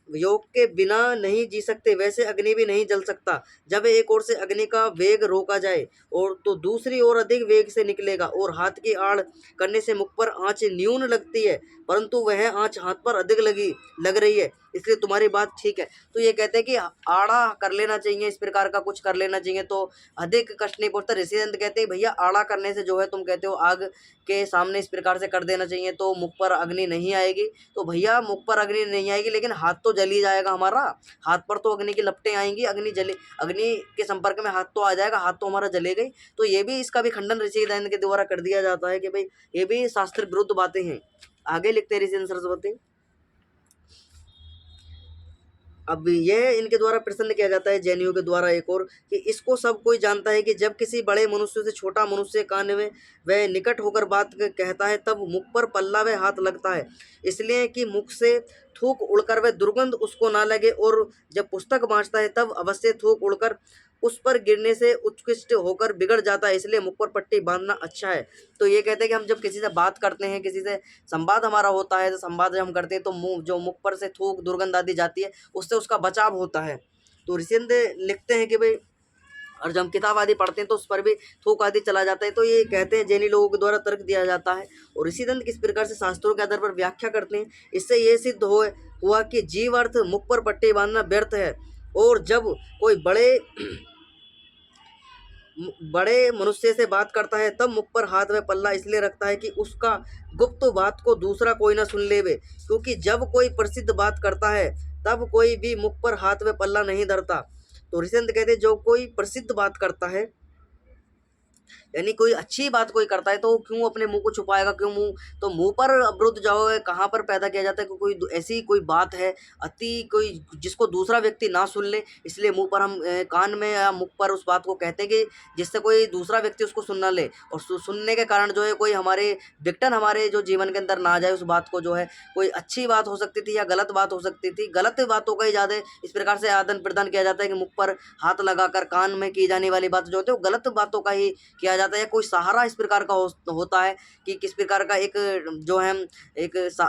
Speaker 1: योग के बिना नहीं जी सकते, वैसे अग्नि भी नहीं जल सकता। जब एक ओर से अग्नि का वेग रोका जाए और तो दूसरी ओर अधिक वेग से निकलेगा, और हाथ की आड़ करने से मुख पर आँच न्यून लगती है, परंतु वह आँच हाथ पर अधिक लग रही है, इसलिए तुम्हारी बात ठीक है। तो ये कहते हैं कि आड़ा कर लेना चाहिए, इस प्रकार का कुछ कर लेना चाहिए तो अधिक कष्ट नहीं पहुंचता। ऋषिदंत कहते हैं भैया आड़ा करने से जो है, तुम कहते हो आग के सामने इस प्रकार से कर देना चाहिए तो मुख पर अग्नि नहीं आएगी। तो भैया मुख पर अग्नि नहीं आएगी, लेकिन हाथ तो जल ही जाएगा हमारा। हाथ पर तो अग्नि की लपटें आएंगी, अग्नि के संपर्क में हाथ तो आ जाएगा, हाथ तो हमारा जलेगा ही। तो ये भी, इसका भी खंडन ऋषिदंत के द्वारा कर दिया जाता है कि भाई ये भी शास्त्र विरुद्ध बातें हैं। आगे लिखते हैं ऋषिदंत सरस्वती। अब यह इनके द्वारा प्रसन्न किया जाता है जैनियों के द्वारा एक और, कि इसको सब कोई जानता है कि जब किसी बड़े मनुष्य से छोटा मनुष्य कान में वह निकट होकर बात कहता है, तब मुख पर पल्ला व हाथ लगता है, इसलिए कि मुख से थूक उड़कर वह दुर्गंध उसको ना लगे। और जब पुस्तक बाँचता है तब अवश्य थूक उड़कर उस पर गिरने से उत्कृष्ट होकर बिगड़ जाता है, इसलिए मुख पर पट्टी बांधना अच्छा है। तो ये कहते हैं कि हम जब किसी से बात करते हैं, किसी से संवाद हमारा होता है, तो संवाद जब हम करते हैं तो मुख पर से थूक दुर्गंध आदि जाती है, उससे उसका बचाव होता है। तो ऋषिंद लिखते हैं कि भाई, और जब हम किताब आदि पढ़ते हैं तो उस पर भी थूक आदि चला जाता है। तो ये कहते हैं जैनी लोगों के द्वारा तर्क दिया जाता है। और ऋषिदंत किस प्रकार से शास्त्रों के आधार पर व्याख्या करते हैं, इससे ये सिद्ध हुआ कि जीव अर्थ मुख पर पट्टी बांधना व्यर्थ है। और जब कोई बड़े मनुष्य से बात करता है तब मुख पर हाथ व पल्ला इसलिए रखता है कि उसका गुप्त बात को दूसरा कोई ना सुन लेवे, क्योंकि जब कोई प्रसिद्ध बात करता है तब कोई भी मुख पर हाथ व पल्ला नहीं धरता। तो ऋषिदंत कहते हैं जो कोई प्रसिद्ध बात करता है, यानी कोई अच्छी बात कोई करता है तो क्यों अपने मुंह को छुपाएगा, क्यों मुंह, तो मुंह पर अवरुद्ध जाओगे, कहाँ पर पैदा किया जाता है कि कोई ऐसी कोई बात है अति कोई जिसको दूसरा व्यक्ति ना सुन ले, इसलिए मुंह पर हम कान में या मुख पर उस बात को कहते हैं कि जिससे कोई दूसरा व्यक्ति उसको सुन ना ले, और सुनने के कारण जो है कोई हमारे विघटन हमारे जो जीवन के अंदर ना आ जाए। उस बात को जो है कोई अच्छी बात हो सकती थी या गलत बात हो सकती थी, गलत बातों का ही ज़्यादा इस प्रकार से आदान प्रदान किया जाता है कि मुख पर हाथ लगाकर कान में की जाने वाली बात जो होती है वो गलत बातों का ही किया जाता है। कोई सहारा इस प्रकार का होता है कि किस प्रकार का एक जो है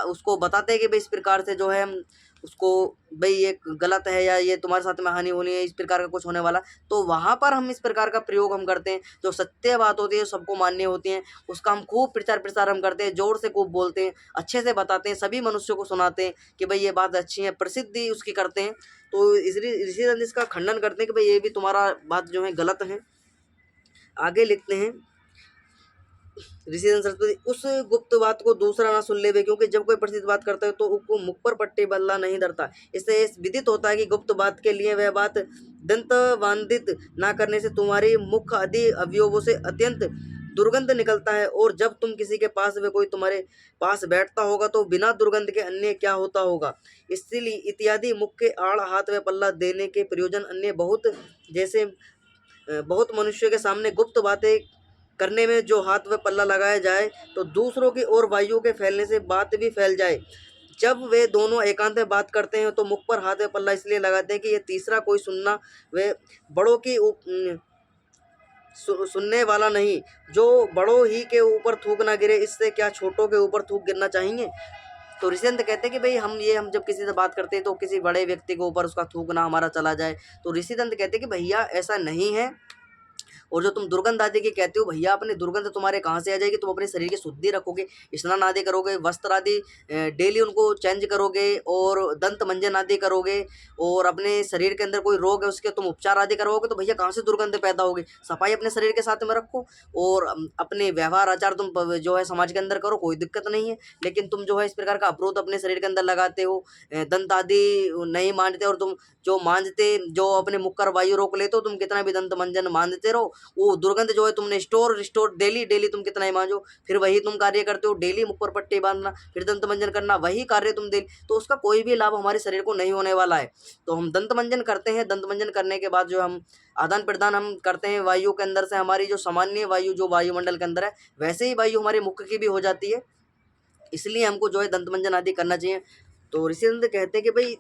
Speaker 1: उसको बताते हैं कि भाई इस प्रकार से जो है उसको भाई ये गलत है या ये तुम्हारे साथ में हानि होनी है, इस प्रकार का कुछ होने वाला, तो वहाँ पर हम इस प्रकार का प्रयोग हम करते हैं। जो सत्य बात होती है सबको मान्य होती है, उसका हम खूब प्रचार प्रसार हम करते हैं, जोर से खूब बोलते हैं, अच्छे से बताते हैं, सभी मनुष्यों को सुनाते हैं कि भाई ये बात अच्छी है, प्रसिद्धि उसकी करते हैं। तो इसलिए इसका खंडन करते हैं कि भाई ये भी तुम्हारा बात जो है गलत है। आगे लिखते हैं ऋषिदंत सरस्वती, उस गुप्त बात को दूसरा ना सुन लेवे, क्योंकि जब कोई प्रसिद्ध बात करता है तो उसको मुख पर पट्टी बल्ला नहीं धरता। इससे विदित होता है कि गुप्त बात के लिए वह बात दंत वांदित ना करने से तुम्हारी मुख आदि अवयवों से अत्यंत दुर्गंध निकलता है, और जब तुम किसी के पास व कोई तुम्हारे पास बैठता होगा तो बिना दुर्गंध के अन्य क्या होता होगा। इसलिए इत्यादि मुख के आड़ हाथ व पल्ला देने के प्रयोजन अन्य बहुत, जैसे बहुत मनुष्य के सामने गुप्त बातें करने में जो हाथ व पल्ला लगाया जाए तो दूसरों की ओर वायु के फैलने से बात भी फैल जाए। जब वे दोनों एकांत में बात करते हैं तो मुख पर हाथ व पल्ला इसलिए लगाते हैं कि ये तीसरा कोई सुनना वे बड़ों की सुनने वाला नहीं, जो बड़ों ही के ऊपर थूक ना गिरे, इससे क्या छोटों के ऊपर थूक गिरना चाहिए। तो ऋषिदंत कहते हैं कि भाई हम जब किसी से बात करते हैं तो किसी बड़े व्यक्ति के ऊपर उसका थूकना हमारा चला जाए। तो ऋषिदंत कहते हैं कि भैया ऐसा नहीं है। और जो तुम दुर्गंध आदि की कहते हो भैया, अपनी दुर्गंध तुम्हारे कहाँ से आ जाएगी, तुम अपने शरीर की शुद्धि रखोगे, स्नान आदि करोगे, वस्त्र आदि डेली उनको चेंज करोगे, और दंत मंजन आदि करोगे, और अपने शरीर के अंदर कोई रोग है उसके तुम उपचार आदि करोगे, तो भैया कहाँ से दुर्गंध पैदा होगी। सफाई अपने शरीर के साथ में रखो, और अपने व्यवहार आचार तुम जो है समाज के अंदर करो, कोई दिक्कत नहीं है। लेकिन तुम जो है इस प्रकार का अवरोध अपने शरीर के अंदर लगाते हो, दंत आदि नहीं मानते, और तुम जो मांझते, जो अपने मुख कर वायु रोक लेते हो, तुम कितना भी दंत मंजन मांझते रहो, वो दुर्गंध जो है तुमने स्टोर डेली तुम कितना ही मांझो, फिर वही तुम कार्य करते हो, डेली मुख पर पट्टी बांधना, फिर दंत मंजन करना, वही कार्य तुम डेली, तो उसका कोई भी लाभ हमारे शरीर को नहीं होने वाला है। तो हम दंत मंजन करते हैं, दंत मंजन करने के बाद जो हम आदान प्रदान हम करते हैं वायु के अंदर से, हमारी जो सामान्य वायु जो वायुमंडल के अंदर है वैसे ही वायु हमारे मुख की भी हो जाती है, इसलिए हमको जो है दंत मंजन आदि करना चाहिए। तो ऋषिदंत कहते हैं कि भाई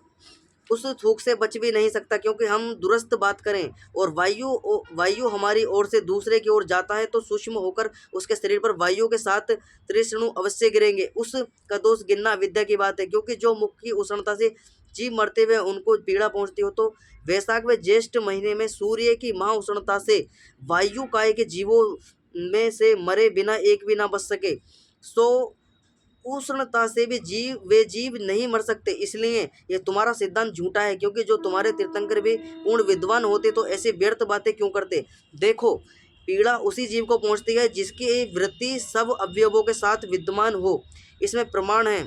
Speaker 1: उस थूक से बच भी नहीं सकता, क्योंकि हम दुरुस्त बात करें और वायु हमारी ओर से दूसरे की ओर जाता है तो सूक्ष्म होकर उसके शरीर पर वायु के साथ त्रिष्णु अवश्य गिरेंगे। उस का दोष गिनना विद्या की बात है, क्योंकि जो मुख की उष्णता से जीव मरते हुए उनको पीड़ा पहुंचती हो, तो वैशाख व ज्येष्ठ महीने में सूर्य की महा उष्णता से वायु काय के जीवों में से मरे बिना एक भी ना बच सके, सो उष्णता से भी वे जीव नहीं मर सकते। इसलिए ये तुम्हारा सिद्धांत झूठा है, क्योंकि जो तुम्हारे तीर्थंकर भी पूर्ण विद्वान होते तो ऐसी व्यर्थ बातें क्यों करते। देखो, पीड़ा उसी जीव को पहुंचती है जिसकी वृत्ति सब अवयवों के साथ विद्यमान हो, इसमें प्रमाण है।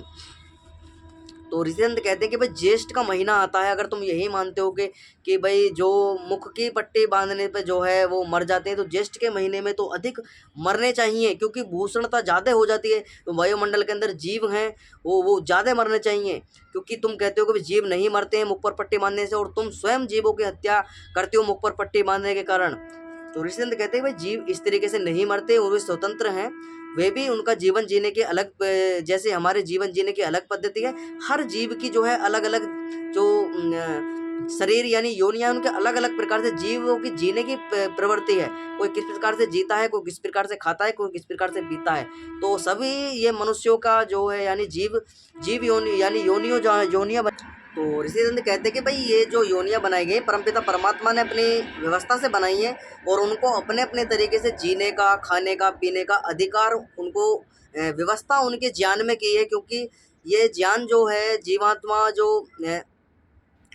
Speaker 1: तो ऋषिचंद कहते हैं कि भाई ज्येष्ठ का महीना आता है, अगर तुम यही मानते हो कि भाई जो मुख की पट्टी बांधने पे जो है वो मर जाते हैं, तो ज्येष्ठ के महीने में तो अधिक मरने चाहिए, क्योंकि भूषणता ज़्यादा हो जाती है। तो वायुमंडल के अंदर जीव हैं वो ज़्यादा मरने चाहिए, क्योंकि तुम कहते हो कि भाई जीव नहीं मरते हैं मुख पर पट्टी बांधने से, और तुम स्वयं जीवों की हत्या करते हो मुख पर पट्टी बांधने के कारण। तो ऋषिचंद कहते हैं भाई जीव इस तरीके से नहीं मरते और वे स्वतंत्र हैं, वे भी उनका जीवन जीने की अलग जैसे हमारे जीवन जीने की अलग पद्धति है। हर जीव की जो है अलग अलग जो शरीर यानी योनियां, उनके अलग अलग प्रकार से जीवों की जीने की प्रवृत्ति है। कोई किस प्रकार से जीता है, कोई किस प्रकार से खाता है, कोई किस प्रकार से पीता है। तो सभी ये मनुष्यों का जो है यानी जीव योनि यानी योनियां। तो ऋषिचंद कहते हैं कि भाई ये जो योनियां बनाई गई परमपिता परमात्मा ने अपनी व्यवस्था से बनाई हैं, और उनको अपने अपने तरीके से जीने का, खाने का, पीने का अधिकार उनको व्यवस्था उनके ज्ञान में की है, क्योंकि ये ज्ञान जो है जीवात्मा जो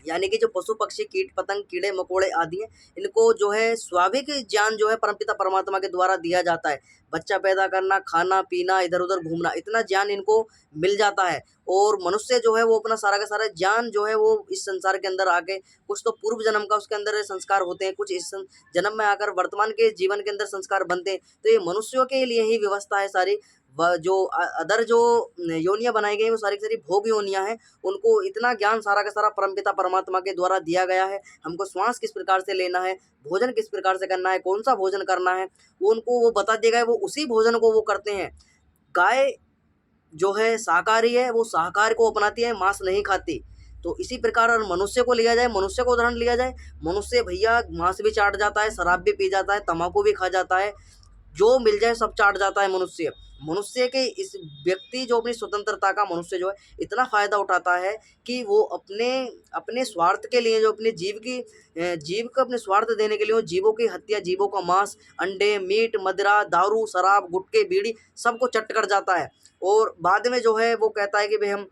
Speaker 1: यानी कि जो पशु पक्षी कीट पतंग कीड़े मकोड़े आदि हैं, इनको जो है स्वाभाविक ज्ञान जो है परमपिता परमात्मा के द्वारा दिया जाता है। बच्चा पैदा करना, खाना पीना, इधर उधर घूमना, इतना ज्ञान इनको मिल जाता है। और मनुष्य जो है वो अपना सारा का सारा ज्ञान जो है वो इस संसार के अंदर आके, कुछ तो पूर्व जन्म का उसके अंदर संस्कार होते हैं, कुछ इस जन्म में आकर वर्तमान के जीवन के अंदर संस्कार बनते हैं। तो ये मनुष्यों के लिए ही व्यवस्था है सारी। जो अदर जो योनियां बनाई गई वो सारी की सारी भोग योनियां हैं, उनको इतना ज्ञान सारा का सारा परमपिता परमात्मा के द्वारा दिया गया है। हमको श्वास किस प्रकार से लेना है, भोजन किस प्रकार से करना है, कौन सा भोजन करना है, वो उनको वो बता दिया गया है, वो उसी भोजन को वो करते हैं। गाय जो है शाकाहारी है, वो शाकाहार को अपनाती है, मांस नहीं खाती। तो इसी प्रकार अगर मनुष्य को लिया जाए, मनुष्य को उदाहरण लिया जाए, मनुष्य भैया मांस भी चाट जाता है, शराब भी पी जाता है, तम्बाकू भी खा जाता है, जो मिल जाए सब चाट जाता है मनुष्य। मनुष्य के इस व्यक्ति जो अपनी स्वतंत्रता का मनुष्य जो है इतना फ़ायदा उठाता है कि वो अपने अपने स्वार्थ के लिए जो अपने जीव को अपने स्वार्थ देने के लिए वो जीवों की हत्या, जीवों का मांस, अंडे, मीट, मदिरा, दारू, शराब, गुटखे, बीड़ी सबको चट कर जाता है। और बाद में जो है वो कहता है कि भाई हम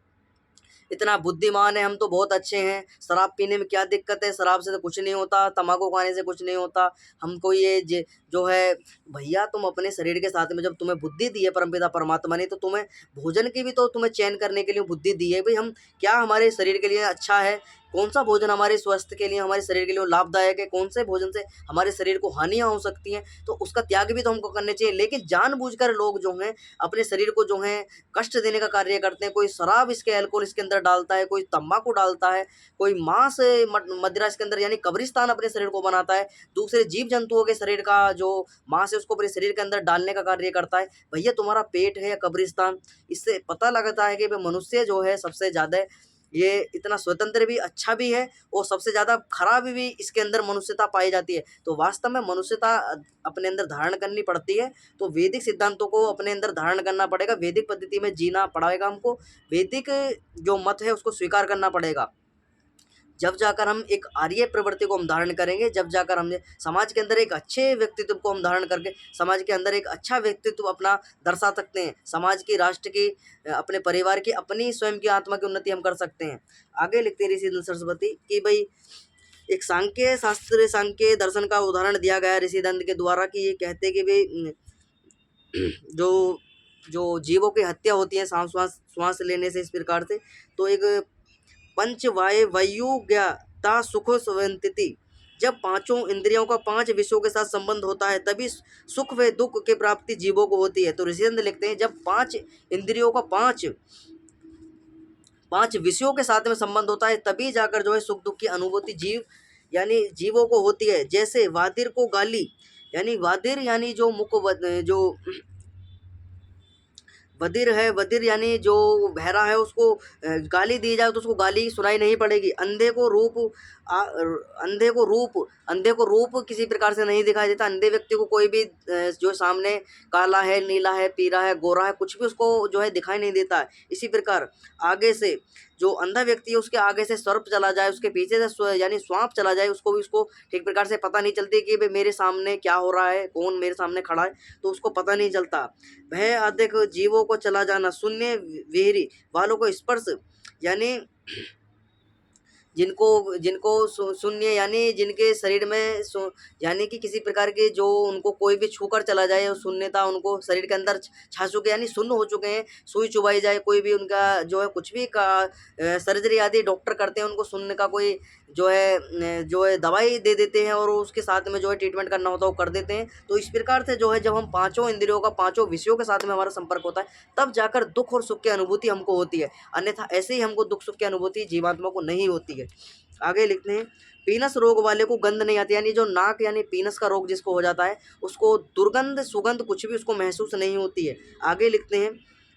Speaker 1: इतना बुद्धिमान है, हम तो बहुत अच्छे हैं, शराब पीने में क्या दिक्कत है, शराब से तो कुछ नहीं होता, तम्बाकू खाने से कुछ नहीं होता, हमको ये जो है। भैया तुम अपने शरीर के साथ में जब तुम्हें बुद्धि दी है परमपिता परमात्मा ने, तो तुम्हें भोजन की भी तो तुम्हें चयन करने के लिए बुद्धि दी है भाई, हम क्या हमारे शरीर के लिए अच्छा है, कौन सा भोजन हमारे स्वास्थ्य के लिए, हमारे शरीर के लिए लाभदायक है, कौन से भोजन से हमारे शरीर को हानियाँ हो सकती हैं, तो उसका त्याग भी तो हमको करने चाहिए। लेकिन जानबूझकर लोग जो हैं अपने शरीर को जो है कष्ट देने का कार्य करते हैं। कोई शराब इसके अल्कोहल इसके अंदर डालता है, कोई तंबाकू डालता है, कोई मांस मदिरा इसके अंदर यानी कब्रिस्तान अपने शरीर को बनाता है, दूसरे जीव जंतुओं के शरीर का जो मांस है उसको अपने शरीर के अंदर डालने का कार्य करता है। भैया तुम्हारा पेट है या कब्रिस्तान, इससे पता लगता है कि मनुष्य जो है सबसे ज़्यादा ये इतना स्वतंत्र भी अच्छा भी है, और सबसे ज़्यादा खराब भी इसके अंदर मनुष्यता पाई जाती है। तो वास्तव में मनुष्यता अपने अंदर धारण करनी पड़ती है, तो वैदिक सिद्धांतों को अपने अंदर धारण करना पड़ेगा, वैदिक पद्धति में जीना पड़ेगा हमको, वैदिक जो मत है उसको स्वीकार करना पड़ेगा। जब जाकर हम एक आर्य प्रवृत्ति को हम धारण करेंगे, जब जाकर हम समाज के अंदर एक अच्छे व्यक्तित्व को हम धारण करके समाज के अंदर एक अच्छा व्यक्तित्व अपना दर्शा सकते हैं, समाज की, राष्ट्र की, अपने परिवार की, अपनी स्वयं की आत्मा की उन्नति हम कर सकते हैं। आगे लिखते हैं ऋषि सरस्वती कि भाई एक सांख्य शास्त्र, सांख्य दर्शन का उदाहरण दिया गया ऋषि दंत के द्वारा, कि ये कहते कि भाई जो जो जीवों की हत्या होती है श्वास लेने से इस प्रकार से, तो एक पंच वायुज्ञता सुख स्वस्थिति, जब पांचों इंद्रियों का पांच विषयों के साथ संबंध होता है तभी सुख व दुख की प्राप्ति जीवों को होती है। तो ऋषिचंद्र लिखते हैं जब पांच इंद्रियों का पांच विषयों के साथ में संबंध होता है तभी जाकर जो है सुख दुख की अनुभूति जीवों को होती है। जैसे वादिर को गाली यानी वादिर यानी जो जो बधिर है, बधिर यानी जो बहरा है उसको गाली दी जाए तो उसको गाली सुनाई नहीं पड़ेगी। अंधे को रूप किसी प्रकार से नहीं दिखाई देता। अंधे व्यक्ति को कोई भी जो सामने काला है, नीला है, पीला है, गोरा है, कुछ भी उसको जो है दिखाई नहीं देता है। इसी प्रकार आगे से जो अंधा व्यक्ति है उसके आगे से सर्प चला जाए, उसके पीछे से यानी सांप चला जाए, उसको भी उसको ठीक प्रकार से पता नहीं चलती कि भाई मेरे सामने क्या हो रहा है, कौन मेरे सामने खड़ा है, तो उसको पता नहीं चलता। भय अधिक जीवों को चला जाना, शून्य विहरी वालों को स्पर्श यानी जिनको जिनको शून्य यानी जिनके शरीर में यानी कि किसी प्रकार के जो उनको कोई भी छूकर चला जाए और शून्यता उनको शरीर के अंदर छा चुके यानी शून्य हो चुके हैं, सुई चुभाई जाए, कोई भी उनका जो है कुछ भी का सर्जरी आदि डॉक्टर करते हैं, उनको शून्य का कोई जो है दवाई दे देते हैं और उसके साथ में जो है ट्रीटमेंट करना होता है वो कर देते हैं। तो इस प्रकार से जो है जब हम पांचों इंद्रियों का पांचों विषयों के साथ में हमारा संपर्क होता है तब जाकर दुख और सुख की अनुभूति हमको होती है, अन्यथा ऐसे ही हमको दुख सुख की अनुभूति जीवात्मा को नहीं होती है। आगे लिखते हैं पीनस रोग वाले को गंध नहीं आती, यानी जो नाक यानी पीनस का रोग जिसको हो जाता है उसको दुर्गंध सुगंध कुछ भी उसको महसूस नहीं होती है। आगे लिखते हैं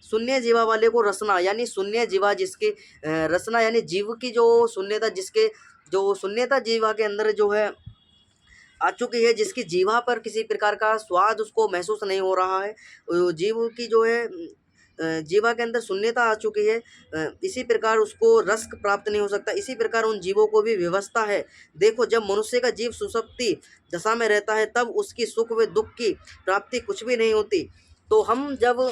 Speaker 1: शून्य जीवा वाले को रसना, यानी शून्य जीवा जिसकी रसना यानी जीव की जो शून्यता, जिसके जो शून्यता जीवा के अंदर जो है आ चुकी है, जिसकी जीवा पर किसी प्रकार का स्वाद उसको महसूस नहीं हो रहा है, जीव की जो है जीवा के अंदर शून्यता आ चुकी है, इसी प्रकार उसको रस प्राप्त नहीं हो सकता। इसी प्रकार उन जीवों को भी व्यवस्था है। देखो जब मनुष्य का जीव सुषुप्ति दशा में रहता है तब उसकी सुख व दुख की प्राप्ति कुछ भी नहीं होती। तो हम जब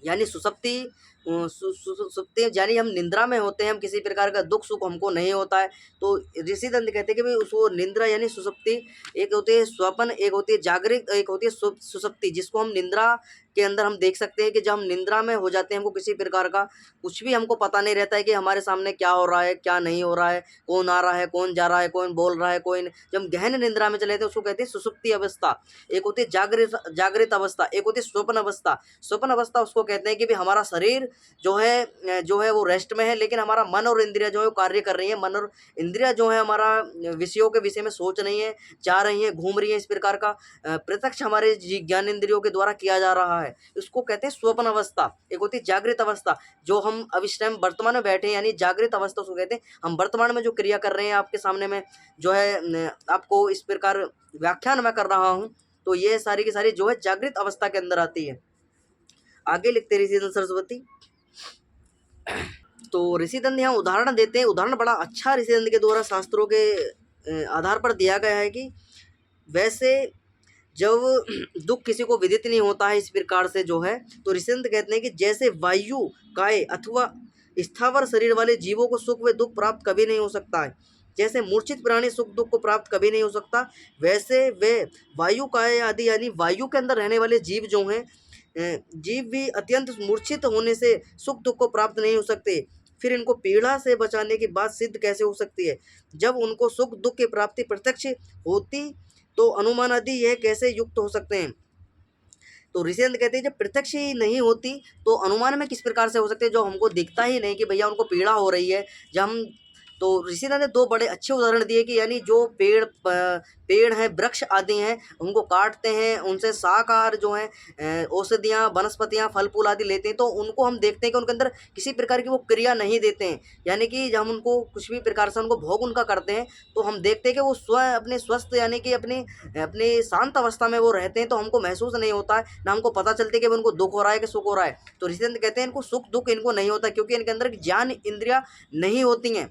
Speaker 1: यानी सुसुप्ति सुसुप्ति यानी हम निंद्रा में होते हैं, हम किसी प्रकार का दुख सुख हमको नहीं होता है। तो ऋषि दंत कहते हैं कि भाई उसको निंद्रा यानी सुसुप्ति, एक होती है स्वप्न, एक होती है जागृत, एक होती है सुसुप्ति, जिसको हम निंद्रा के अंदर हम देख सकते हैं कि जब हम निंद्रा में हो जाते हैं हमको किसी प्रकार का कुछ भी हमको पता नहीं रहता है कि हमारे सामने क्या हो रहा है क्या नहीं हो रहा है, कौन आ रहा है कौन जा रहा है, कौन बोल रहा है कौन, जब हम गहन निंद्रा में चले थे उसको कहते हैं सुसुप्ति अवस्था। एक होती है जागृत अवस्था, एक होती है स्वप्न अवस्था। स्वप्न अवस्था उसको कहते हैं कि भाई हमारा शरीर जो है वो रेस्ट में है, लेकिन हमारा मन और इंद्रिया जो है वो कार्य कर रही है, मन और इंद्रिया जो है हमारा विषयों के विषय में सोच रही है, जा रही है, घूम रही है, इस प्रकार का प्रत्यक्ष हमारे ज्ञान इंद्रियों के द्वारा किया जा रहा है, इसको कहते हैं स्वप्न अवस्था। एक होती है जागृत अवस्था, जो हम अब इस टाइम वर्तमान में बैठे हैं यानी जागृत अवस्था उसको कहते हैं, हम वर्तमान में जो क्रिया कर रहे हैं आपके सामने में जो है आपको इस प्रकार व्याख्यान मैं कर रहा हूँ, तो ये सारी की सारी जो है जागृत अवस्था के अंदर आती है। आगे लिखते ऋषि सरस्वती। तो ऋषिदंत यहाँ उदाहरण देते हैं, उदाहरण बड़ा अच्छा ऋषिदंत के द्वारा शास्त्रों के आधार पर दिया गया है कि वैसे जब दुख किसी को विदित नहीं होता है इस प्रकार से जो है, तो ऋषिदंत कहते हैं कि जैसे वायु काय अथवा स्थावर शरीर वाले जीवों को सुख व दुख प्राप्त कभी नहीं हो सकता है, जैसे मूर्छित प्राणी सुख दुख को प्राप्त कभी नहीं हो सकता, वैसे वे वायु काय आदि यानी वायु के अंदर रहने वाले जीव जो हैं जीव भी अत्यंत मूर्छित होने से सुख दुख को प्राप्त नहीं हो सकते। फिर इनको पीड़ा से बचाने की बात सिद्ध कैसे हो सकती है? जब उनको सुख दुख की प्राप्ति प्रत्यक्ष होती तो अनुमान आदि यह कैसे युक्त हो सकते हैं? तो ऋषिदंत कहते हैं जब प्रत्यक्ष ही नहीं होती तो अनुमान में किस प्रकार से हो सकते हैं, जो हमको दिखता ही नहीं कि भैया उनको पीड़ा हो रही है। जब हम तो ऋषिदंत ने दो बड़े अच्छे उदाहरण दिए कि यानी जो पेड़ हैं वृक्ष आदि हैं उनको काटते हैं, उनसे शाकाहार जो हैं औषधियाँ वनस्पतियाँ फल फूल आदि लेते हैं, तो उनको हम देखते हैं कि उनके अंदर किसी प्रकार की वो क्रिया नहीं देते हैं, यानी कि जब हम उनको कुछ भी प्रकार से उनको भोग उनका करते हैं तो हम देखते हैं कि वो अपने स्वस्थ यानी कि अपनी शांत अवस्था में वो रहते हैं, तो हमको महसूस नहीं होता है, ना हमको पता चलती कि उनको दुख हो रहा है कि सुख हो रहा है। तो ऋषिदंत कहते हैं इनको सुख दुख इनको नहीं होता, क्योंकि इनके अंदर ज्ञान इंद्रिया नहीं होती हैं,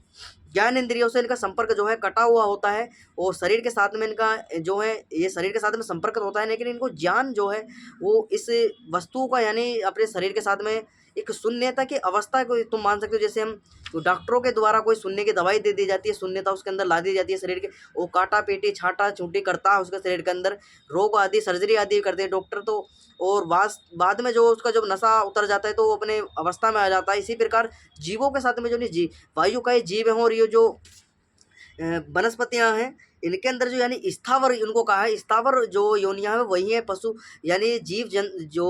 Speaker 1: ज्ञान इंद्रियों से इनका संपर्क जो है कटा हुआ होता है, और शरीर के साथ में इनका जो है ये शरीर के साथ में संपर्क होता है, लेकिन इनको ज्ञान जो है वो इस वस्तु का यानी अपने शरीर के साथ में एक शून्यता की अवस्था को तुम मान सकते हो। जैसे हम तो डॉक्टरों के द्वारा कोई शून्य की दवाई दे दी जाती है, शून्यता उसके अंदर ला दी जाती है शरीर के, वो काटा पेटी छाटा छूटी करता है उसके शरीर के अंदर, रोग आदि सर्जरी आदि करते हैं डॉक्टर, तो और बाद में जो उसका जब नशा उतर जाता है तो वो अपने अवस्था में आ जाता है। इसी प्रकार जीवों के साथ में जो नहीं वायु का ये जीव है और ये जो वनस्पतियाँ हैं इनके अंदर जो यानी स्थावर उनको कहा है, स्थावर जो योनियाँ है वही है पशु यानी जीव जन जो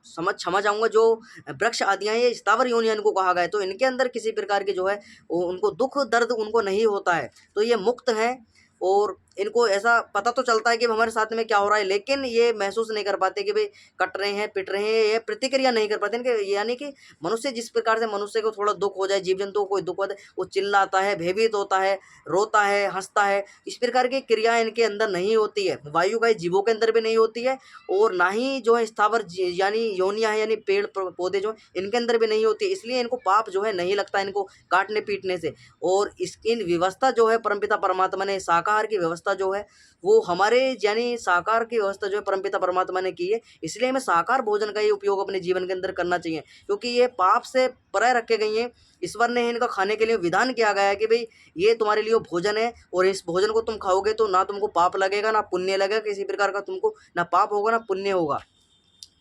Speaker 1: क्षमा चाहूँगा जो वृक्ष आदियाँ ये स्थावर योनियाँ इनको कहा गया है। तो इनके अंदर किसी प्रकार के जो है वो उनको दुख दर्द उनको नहीं होता है, तो ये मुक्त हैं। और इनको ऐसा पता तो चलता है कि हमारे साथ में क्या हो रहा है, लेकिन ये महसूस नहीं कर पाते कि भाई कट रहे हैं, पिट रहे हैं, ये प्रतिक्रिया नहीं कर पाते इनके। यानी कि मनुष्य जिस प्रकार से मनुष्य को थोड़ा दुख हो जाए, जीव जंतु को कोई दुख होता है, वो चिल्लाता है, भयभीत होता है, रोता है, हंसता है, इस प्रकार की क्रिया इनके अंदर नहीं होती है। वायु का जीवों के अंदर भी नहीं होती है, और ना ही जो है स्थावर यानी योनिया है, यानी पेड़ पौधे जो इनके अंदर भी नहीं होती, इसलिए इनको पाप जो है नहीं लगता इनको काटने पीटने से। और इसकी व्यवस्था जो है परमपिता परमात्मा ने, शाकाहार की व्यवस्था जो है वो हमारे यानी शाकाहार की व्यवस्था जो है परमपिता परमात्मा ने की है, इसलिए हमें शाकाहार भोजन का ही उपयोग अपने जीवन के अंदर करना चाहिए, क्योंकि ये पाप से परे रखे गई हैं। ईश्वर ने इनका खाने के लिए विधान किया गया है कि भाई ये तुम्हारे लिए भोजन है, और इस भोजन को तुम खाओगे तो ना तुमको पाप लगेगा ना पुण्य लगेगा, किसी प्रकार का तुमको ना पाप होगा ना पुण्य होगा,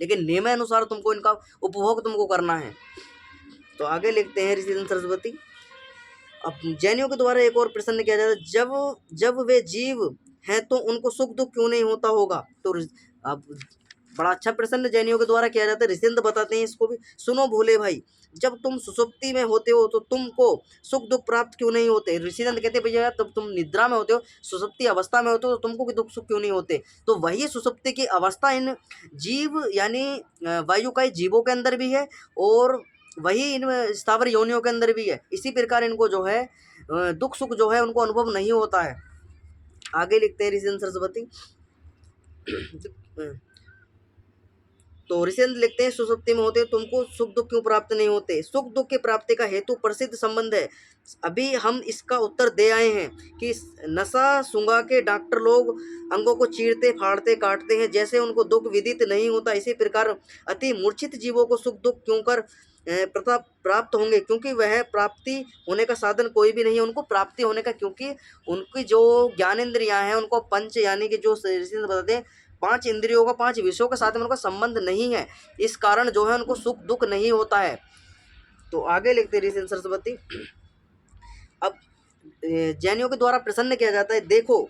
Speaker 1: लेकिन नियमानुसार तुमको इनका उपभोग तुमको करना है। तो आगे लिखते हैं ऋषिधन सरस्वती। अब जैनियों के द्वारा एक और प्रश्न किया जाता है, जब जब वे जीव हैं तो उनको सुख दुख क्यों नहीं होता होगा। तो अब बड़ा अच्छा प्रश्न जैनियों के द्वारा किया जाता है। ऋषिंद बताते हैं इसको भी, सुनो भोले भाई, जब तुम सुसुप्ति में होते हो तो तुमको सुख दुख प्राप्त क्यों नहीं होते। ऋषिनंद कहते हैं भैया तब तुम निद्रा में होते हो, सुसुप्ति अवस्था में होते हो, तो तुमको भी दुख सुख क्यों नहीं होते। तो वही सुसुप्ति की अवस्था इन जीव यानी वायु का जीवों के अंदर भी है, और वही इन स्थावर योनियों के अंदर भी है। इसी प्रकार इनको जो है दुख सुख जो है उनको अनुभव नहीं होता है। आगे लिखते हैं ऋषिचंद्र सरस्वती। तो ऋषिचंद्र लिखते हैं, सुसुप्ति में होते तुमको सुख दुख क्यों प्राप्त नहीं होते। सुख दुख की प्राप्ति का हेतु प्रसिद्ध संबंध है। अभी हम इसका उत्तर दे आए हैं कि नशा सूंघा के डॉक्टर लोग अंगों को चीरते फाड़ते काटते हैं, जैसे उनको दुख विदित नहीं होता, इसी प्रकार अति मूर्छित जीवों को सुख दुख क्यों कर प्रताप प्राप्त होंगे, क्योंकि वह प्राप्ति होने का साधन कोई भी नहीं है उनको प्राप्ति होने का, क्योंकि उनकी जो ज्ञानेंद्रियां हैं उनको पंच यानी कि जो बताते हैं 5 इंद्रियों का 5 विषयों के साथ में उनका संबंध नहीं है, इस कारण जो है उनको सुख दुख नहीं होता है। तो आगे लिखते ऋषि सरस्वती। अब जैनियों के द्वारा प्रसन्न किया जाता है, देखो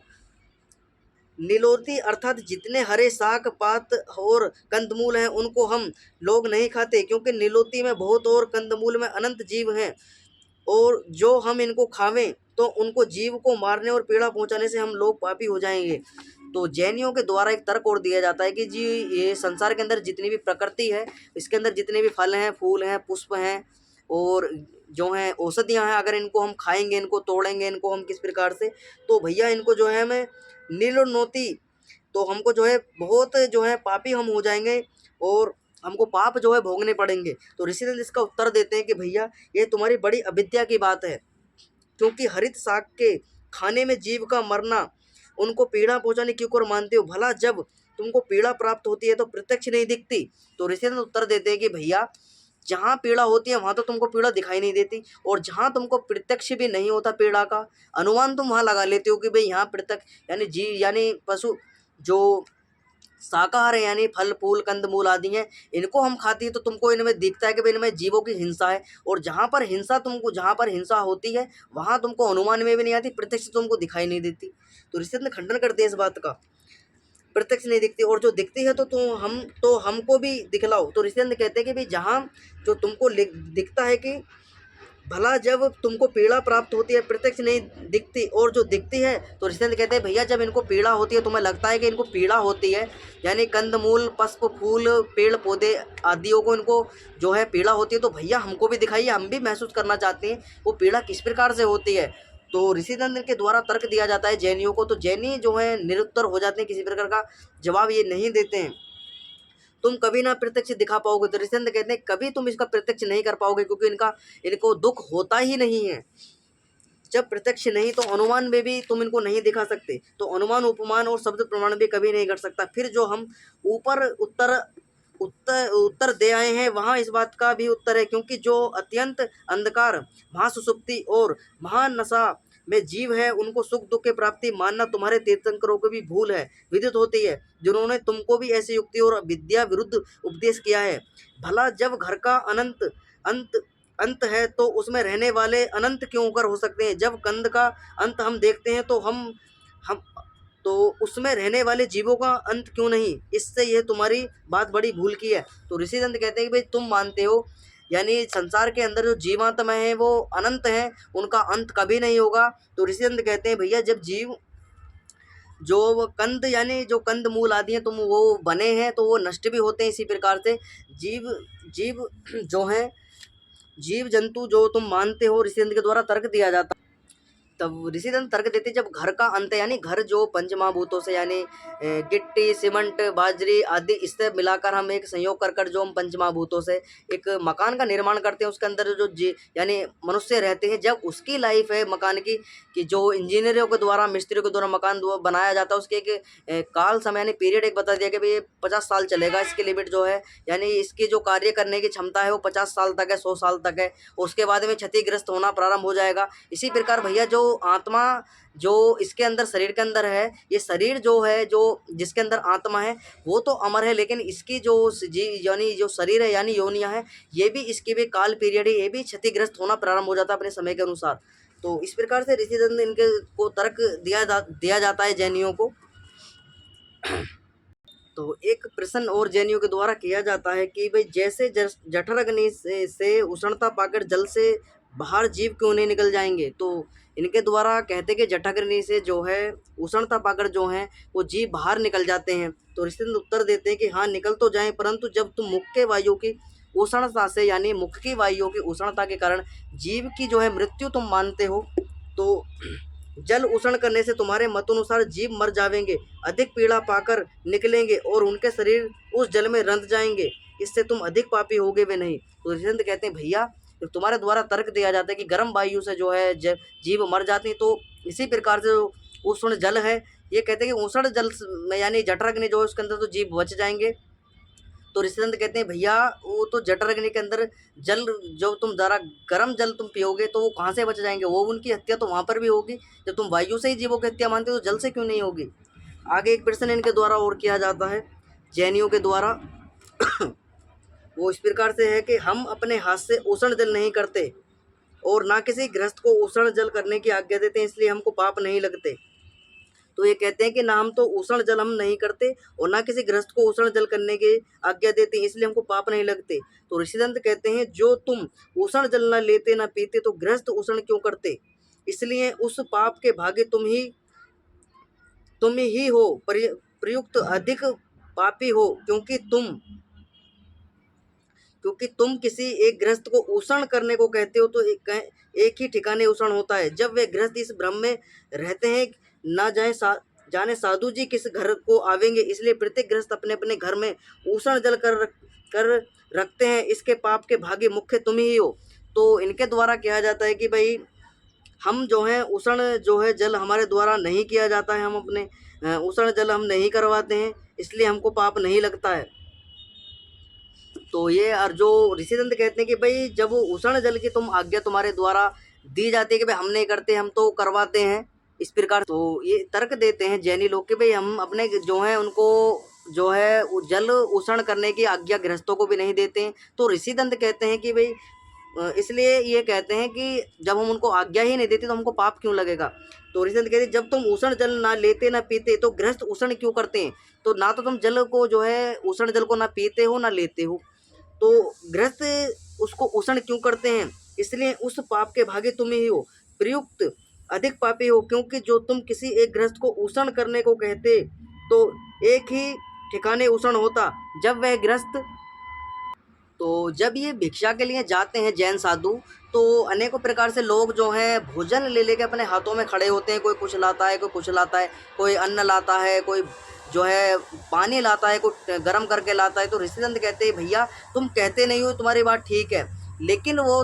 Speaker 1: नीलोती अर्थात जितने हरे साग पात और कंदमूल हैं उनको हम लोग नहीं खाते, क्योंकि नीलोती में बहुत और कंदमूल में अनंत जीव हैं, और जो हम इनको खावें तो उनको जीव को मारने और पीड़ा पहुंचाने से हम लोग पापी हो जाएंगे। तो जैनियों के द्वारा एक तर्क और दिया जाता है कि जी ये संसार के अंदर जितनी भी प्रकृति है, इसके अंदर जितने भी फल हैं, फूल हैं, पुष्प हैं, और जो हैं औषधियाँ हैं, अगर इनको हम खाएंगे, इनको तोड़ेंगे, इनको हम किस प्रकार से, तो भैया इनको जो है हमें नीलोनोती, तो हमको जो है बहुत जो है पापी हम हो जाएंगे, और हमको पाप जो है भोगने पड़ेंगे। तो ऋषिचंद्र इसका उत्तर देते हैं कि भैया ये तुम्हारी बड़ी अविद्या की बात है, क्योंकि हरित साग के खाने में जीव का मरना उनको पीड़ा पहुंचाने क्यों कर मानते हो। भला जब तुमको पीड़ा प्राप्त होती है तो प्रत्यक्ष नहीं दिखती। तो ऋषिचंद्र उत्तर देते हैं कि भैया जहाँ पीड़ा होती है वहाँ तो तुमको पीड़ा दिखाई नहीं देती, और जहाँ तुमको प्रत्यक्ष भी नहीं होता पीड़ा का अनुमान तुम वहाँ लगा लेते हो कि भाई यहाँ प्रत्यक्ष यानी जीव यानी पशु जो शाकाहार है यानी फल फूल कंदमूल आदि हैं, इनको हम खाती है तो तुमको इनमें दिखता है कि भाई इनमें जीवों की हिंसा है, और जहाँ पर हिंसा होती है वहाँ तुमको अनुमान में भी नहीं आती, प्रत्यक्ष तुमको दिखाई नहीं देती। तो ऋषिचंद्र खंडन करते हैं इस बात का, प्रत्यक्ष नहीं दिखती, और जो दिखती है तो हमको भी दिखलाओ। तो ऋषिचंद्र कहते हैं कि भाई जहाँ जो तुमको दिखता है कि भला जब तुमको पीड़ा प्राप्त होती है प्रत्यक्ष नहीं दिखती, और जो दिखती है तो ऋषिचंद्र कहते हैं भैया जब इनको पीड़ा होती है तुम्हें लगता है कि इनको पीड़ा होती है, यानी कंदमूल पुष्प फूल पेड़ पौधे आदियों को इनको जो है पीड़ा होती है, तो भैया हमको भी दिखाइए, हम भी महसूस करना चाहते हैं वो पीड़ा किस प्रकार से होती है। तो ऋषिचंद्र के द्वारा तर्क दिया जाता है जैनियों को, तो जैनी जो है निरुत्तर हो जाते हैं, किसी प्रकार का जवाब ये नहीं देते हैं। तुम कभी ना प्रत्यक्ष दिखा पाओगे। तो ऋषिचंद्र कहते हैं कभी तुम इसका प्रत्यक्ष नहीं कर पाओगे, क्योंकि इनको दुख होता ही नहीं है। जब प्रत्यक्ष नहीं तो अनुमान में भी तुम इनको नहीं दिखा सकते, तो अनुमान उपमान और शब्द प्रमाण भी कभी नहीं कर सकता। फिर जो हम ऊपर उत्तर दे आए हैं वहाँ इस बात का भी उत्तर है, क्योंकि जो अत्यंत अंधकार महासुसुप्ति और महान नशा में जीव है उनको सुख दुख की प्राप्ति मानना तुम्हारे तीर्थंकरों को भी भूल है विदित होती है, जिन्होंने तुमको भी ऐसी युक्ति और विद्या विरुद्ध उपदेश किया है। भला जब घर का अनंत अंत अंत है तो उसमें रहने वाले अनंत क्यों कर हो सकते हैं। जब कंद का अंत हम देखते हैं तो हम तो उसमें रहने वाले जीवों का अंत क्यों नहीं। इससे यह तुम्हारी बात बड़ी भूल की है। तो ऋषिचंद्र कहते हैं कि भाई तुम मानते हो यानी संसार के अंदर जो जीवात्मा है वो अनंत है, उनका अंत कभी नहीं होगा। तो ऋषिचंद्र कहते हैं भैया जब जीव जो वो कंद यानी जो कंद मूल आदि हैं तुम वो बने हैं तो वो नष्ट भी होते हैं। इसी प्रकार से जीव जीव जो हैं, जीव जंतु जो तुम मानते हो, ऋषियंत्र के द्वारा तर्क दिया जाता। तब ऋषिदंत तर्क देते जब घर का अंत यानी घर जो पंचमहाभूतों से यानी गिट्टी सीमेंट बाजरी आदि इससे मिलाकर हम एक संयोग कर जो हम पंचमहाभूतों से एक मकान का निर्माण करते हैं, उसके अंदर जो यानी मनुष्य रहते हैं, जब उसकी लाइफ है मकान की कि जो इंजीनियरों के द्वारा मिस्त्रियों के द्वारा मकान बनाया जाता है उसके एक काल समय यानी पीरियड एक बता दिया कि भाई ये 50 साल चलेगा, इसकी लिमिट जो है यानी इसकी जो कार्य करने की क्षमता है वो 50 साल तक है, 100 साल तक है, उसके बाद में क्षतिग्रस्त होना प्रारंभ हो जाएगा। इसी प्रकार भैया जो आत्मा जो इसके अंदर शरीर के अंदर है, ये शरीर जो है जो जिसके अंदर आत्मा है वो तो अमर है, लेकिन इसकी जो यानी जो शरीर है यानी योनियां है ये भी इसके भी काल पीरियड है, ये भी क्षतिग्रस्त होना प्रारंभ हो जाता है अपने समय के अनुसार। तो इस प्रकार से ऋषिदंत इनके को तर्क दिया जाता है जैनियों को। तो एक प्रश्न और जैनियों के द्वारा किया जाता है कि भाई जैसे जठर अग्नि से उष्णता पाकर जल से बाहर जीव क्यों नहीं निकल जाएंगे, तो इनके द्वारा कहते कि जठराग्नि से जो है उष्णता पाकर जो है वो जीव बाहर निकल जाते हैं। तो ऋषिदंत उत्तर देते हैं कि हाँ निकल तो जाएं, परंतु जब तुम मुख के वायु की उष्णता से यानी मुख की वायु की उष्णता के कारण जीव की जो है मृत्यु तुम मानते हो, तो जल उष्ण करने से तुम्हारे मतानुसार जीव मर जावेंगे, अधिक पीड़ा पाकर निकलेंगे और उनके शरीर उस जल में रंध जाएंगे, इससे तुम अधिक पापी होगे वे नहीं। तो ऋषिदंत कहते हैं भैया जब तुम्हारे द्वारा तर्क दिया जाता है कि गर्म वायु से जो है जीव मर जाते हैं, तो इसी प्रकार से जो उष्ण जल है ये कहते हैं कि उष्ण जल में यानी जठराग्नि जो है उसके अंदर तो जीव बच जाएंगे। तो ऋषिदंत कहते हैं भैया वो तो जठराग्नि के अंदर जल जो तुम ज़रा गर्म जल तुम पियोगे तो वो कहाँ से बच जाएंगे, वो उनकी हत्या तो वहाँ पर भी होगी। जब तुम वायु से ही जीवों की हत्या मानते हो तो जल से क्यों नहीं होगी। आगे एक प्रश्न इनके द्वारा और किया जाता है जैनियों के द्वारा वो इस प्रकार से है कि हम अपने हाथ से उष्ण जल नहीं करते और ना किसी गृहस्थ को उष्ण जल करने की आज्ञा देते हैं, इसलिए हमको पाप नहीं लगते। तो ये कहते हैं कि ना हम तो उष्ण जल हम नहीं करते और ना किसी गृहस्थ को उष्ण जल करने की आज्ञा देते हैं, इसलिए हमको पाप नहीं लगते। तो ऋषिदंत कहते हैं जो तुम उष्ण जल ना लेते ना पीते तो गृहस्थ उष्ण क्यों करते, इसलिए उस पाप के भागी तुम ही हो, प्रयुक्त अधिक पापी हो, क्योंकि तुम किसी एक गृहस्थ को उष्ण करने को कहते हो तो एक ही ठिकाने उष्ण होता है। जब वे गृहस्थ इस भ्रम में रहते हैं ना जाने साधु जी किस घर को आवेंगे, इसलिए प्रत्येक गृहस्थ अपने अपने घर में उष्ण जल कर रखते हैं, इसके पाप के भागी मुख्य तुम ही हो। तो इनके द्वारा कहा जाता है कि भाई हम जो है उष्ण जो है जल हमारे द्वारा नहीं किया जाता है, हम अपने उष्ण जल हम नहीं करवाते हैं, इसलिए हमको पाप नहीं लगता है। तो ये और जो ऋषिदंत कहते हैं कि भाई जब वो उष्ण जल की तुम आज्ञा तुम्हारे द्वारा दी जाती है कि भाई हम नहीं करते हम तो करवाते हैं, इस प्रकार तो ये तर्क देते हैं जैनी लोग कि भाई हम अपने जो है उनको जो है जल उष्ण करने की आज्ञा गृहस्थों को भी नहीं देते हैं। तो ऋषिदंत कहते हैं कि भाई इसलिए ये कहते हैं कि जब हम उनको आज्ञा ही नहीं देते तो हमको पाप क्यों लगेगा। तो ऋषिदंत कहते हैं जब तुम उष्ण जल ना लेते ना पीते तो गृहस्थ उष्ण क्यों करते हैं, तो ना तो तुम जल को जो है उष्ण जल को ना पीते हो ना लेते हो, तो गृहस्थ उसको उष्ण क्यों करते हैं, इसलिए उस पाप के भागी तुम ही हो, प्रयुक्त अधिक पापी हो, क्योंकि जो तुम किसी एक गृहस्थ को उष्ण करने को कहते तो एक ही ठिकाने उष्ण होता। जब वह गृहस्थ तो जब ये भिक्षा के लिए जाते हैं जैन साधु, तो अनेकों प्रकार से लोग जो हैं भोजन ले लेके अपने हाथों में खड़े होते हैं, कोई कुछ लाता है कोई कुछ लाता है, कोई अन्न लाता है, कोई जो है पानी लाता है, कोई गर्म करके लाता है। तो ऋषिदंत कहते हैं भैया तुम कहते नहीं हो तुम्हारी बात ठीक है, लेकिन वो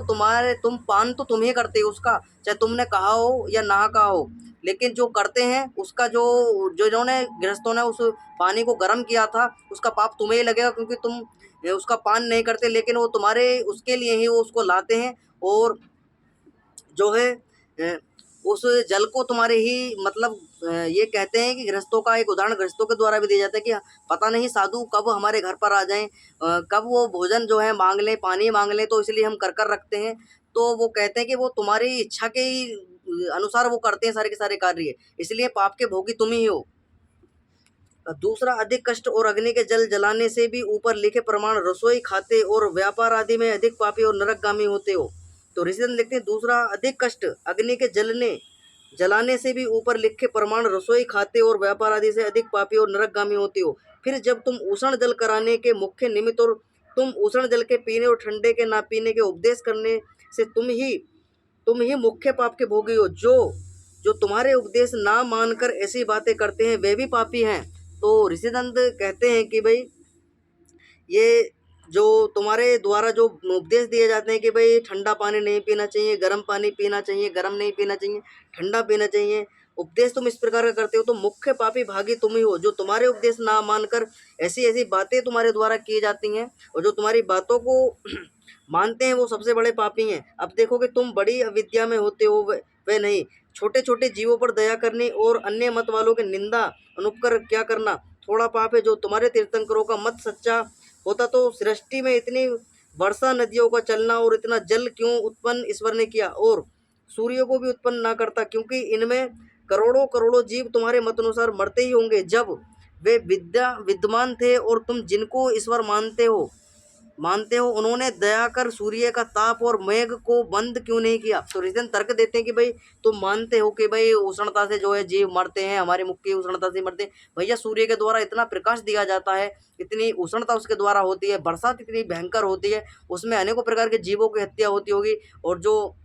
Speaker 1: तुम पान तो तुम ही करते हो उसका, चाहे तुमने कहा हो या ना कहा हो, लेकिन जो करते हैं उसका जो जो इन्होंने गृहस्थों ने उस पानी को गर्म किया था उसका पाप तुम्हें ही लगेगा, क्योंकि तुम उसका पान नहीं करते, लेकिन वो तुम्हारे उसके लिए ही वो उसको लाते हैं और जो है उस जल को तुम्हारे ही मतलब ये कहते हैं कि गृहस्थों का एक उदाहरण गृहस्थों के द्वारा भी दिया जाता है कि पता नहीं साधु कब हमारे घर पर आ जाएं, कब वो भोजन जो है मांग लें, पानी मांग लें, तो इसलिए हम कर रखते हैं। तो वो कहते हैं कि वो तुम्हारी इच्छा के ही अनुसार वो करते हैं सारे के सारे कार्य, इसलिए पाप के भोगी तुम ही हो। दूसरा अधिक कष्ट और अग्नि के जल जलाने से भी ऊपर लिखे प्रमाण रसोई खाते और व्यापार आदि में अधिक पापी और नरकगामी होते हो। तो ऋषिदंत लिखते हैं दूसरा अधिक कष्ट अग्नि के जलने जलाने से भी ऊपर लिखे प्रमाण रसोई खाते और व्यापार आदि से अधिक पापी और नरकगामी होती हो। फिर जब तुम उष्ण जल कराने के मुख्य निमित्त और तुम उष्ण जल के पीने और ठंडे के ना पीने के उपदेश करने से तुम ही मुख्य पाप के भोगी हो। जो जो तुम्हारे उपदेश ना मानकर ऐसी बातें करते हैं वे भी पापी हैं। तो ऋषिदंत कहते हैं कि भाई ये जो तुम्हारे द्वारा जो उपदेश दिए जाते हैं कि भाई ठंडा पानी नहीं पीना चाहिए, गर्म पानी पीना चाहिए, गर्म नहीं पीना चाहिए, ठंडा पीना चाहिए, उपदेश तुम इस प्रकार का करते हो तो मुख्य पापी भागी तुम ही हो। जो तुम्हारे उपदेश ना मानकर ऐसी ऐसी बातें तुम्हारे द्वारा की जाती हैं और जो तुम्हारी बातों को मानते हैं वो सबसे बड़े पापी हैं। अब देखो कि तुम बड़ी अविद्या में होते हो, वे नहीं। छोटे छोटे जीवों पर दया करनी और अन्य मत वालों की निंदा अनुपकर क्या करना थोड़ा पाप है। जो तुम्हारे तीर्थंकरों का मत सच्चा होता तो सृष्टि में इतनी वर्षा नदियों का चलना और इतना जल क्यों उत्पन्न ईश्वर ने किया और सूर्य को भी उत्पन्न ना करता, क्योंकि इनमें करोड़ों करोड़ों जीव तुम्हारे मत अनुसार मरते ही होंगे जब वे विद्यमान थे। और तुम जिनको ईश्वर मानते हो उन्होंने दया कर सूर्य का ताप और मेघ को बंद क्यों नहीं किया। तो रीजन तर्क देते हैं कि भाई तुम मानते हो कि भाई उष्णता से जो है जीव मरते हैं, हमारे मुख्य उष्णता से मरते हैं। भैया सूर्य के द्वारा इतना प्रकाश दिया जाता है, इतनी उष्णता उसके द्वारा होती है, बरसात इतनी भयंकर होती है, उसमें अनेकों प्रकार के जीवों की हत्या होती होगी और जो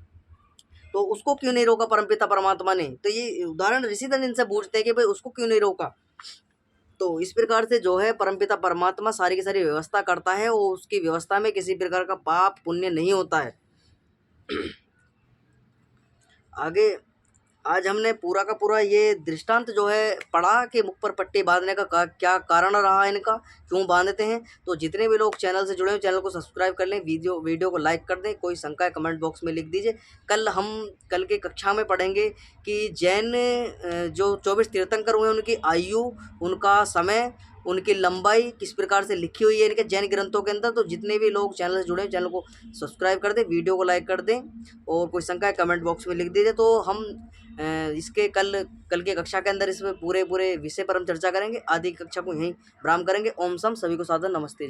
Speaker 1: तो उसको क्यों नहीं रोका परमपिता परमात्मा ने। तो ये उदाहरण ऋषिदंत इनसे पूछते हैं कि भाई उसको क्यों नहीं रोका। तो इस प्रकार से जो है परमपिता परमात्मा सारी की सारी व्यवस्था करता है और उसकी व्यवस्था में किसी प्रकार का पाप पुण्य नहीं होता है। आगे आज हमने पूरा का पूरा ये दृष्टांत जो है पढ़ा कि मुख पर पट्टी बांधने का क्या कारण रहा, इनका क्यों बांधते हैं। तो जितने भी लोग चैनल से जुड़े हैं चैनल को सब्सक्राइब कर लें, वीडियो को लाइक कर दें, कोई शंका है कमेंट बॉक्स में लिख दीजिए। कल की कक्षा में पढ़ेंगे कि जैन जो 24 तीर्थंकर हुए उनकी आयु, उनका समय, उनकी लंबाई किस प्रकार से लिखी हुई है इनके जैन ग्रंथों के अंदर। तो जितने भी लोग चैनल से जुड़े हैं चैनल को सब्सक्राइब कर दें, वीडियो को लाइक कर दें और कोई शंका है कमेंट बॉक्स में लिख दीजिए। तो हम इसके कल के कक्षा के अंदर इसमें पूरे विषय पर हम चर्चा करेंगे। आधी कक्षा को यहीं विराम करेंगे। ओम सम, सभी को सादर नमस्ते।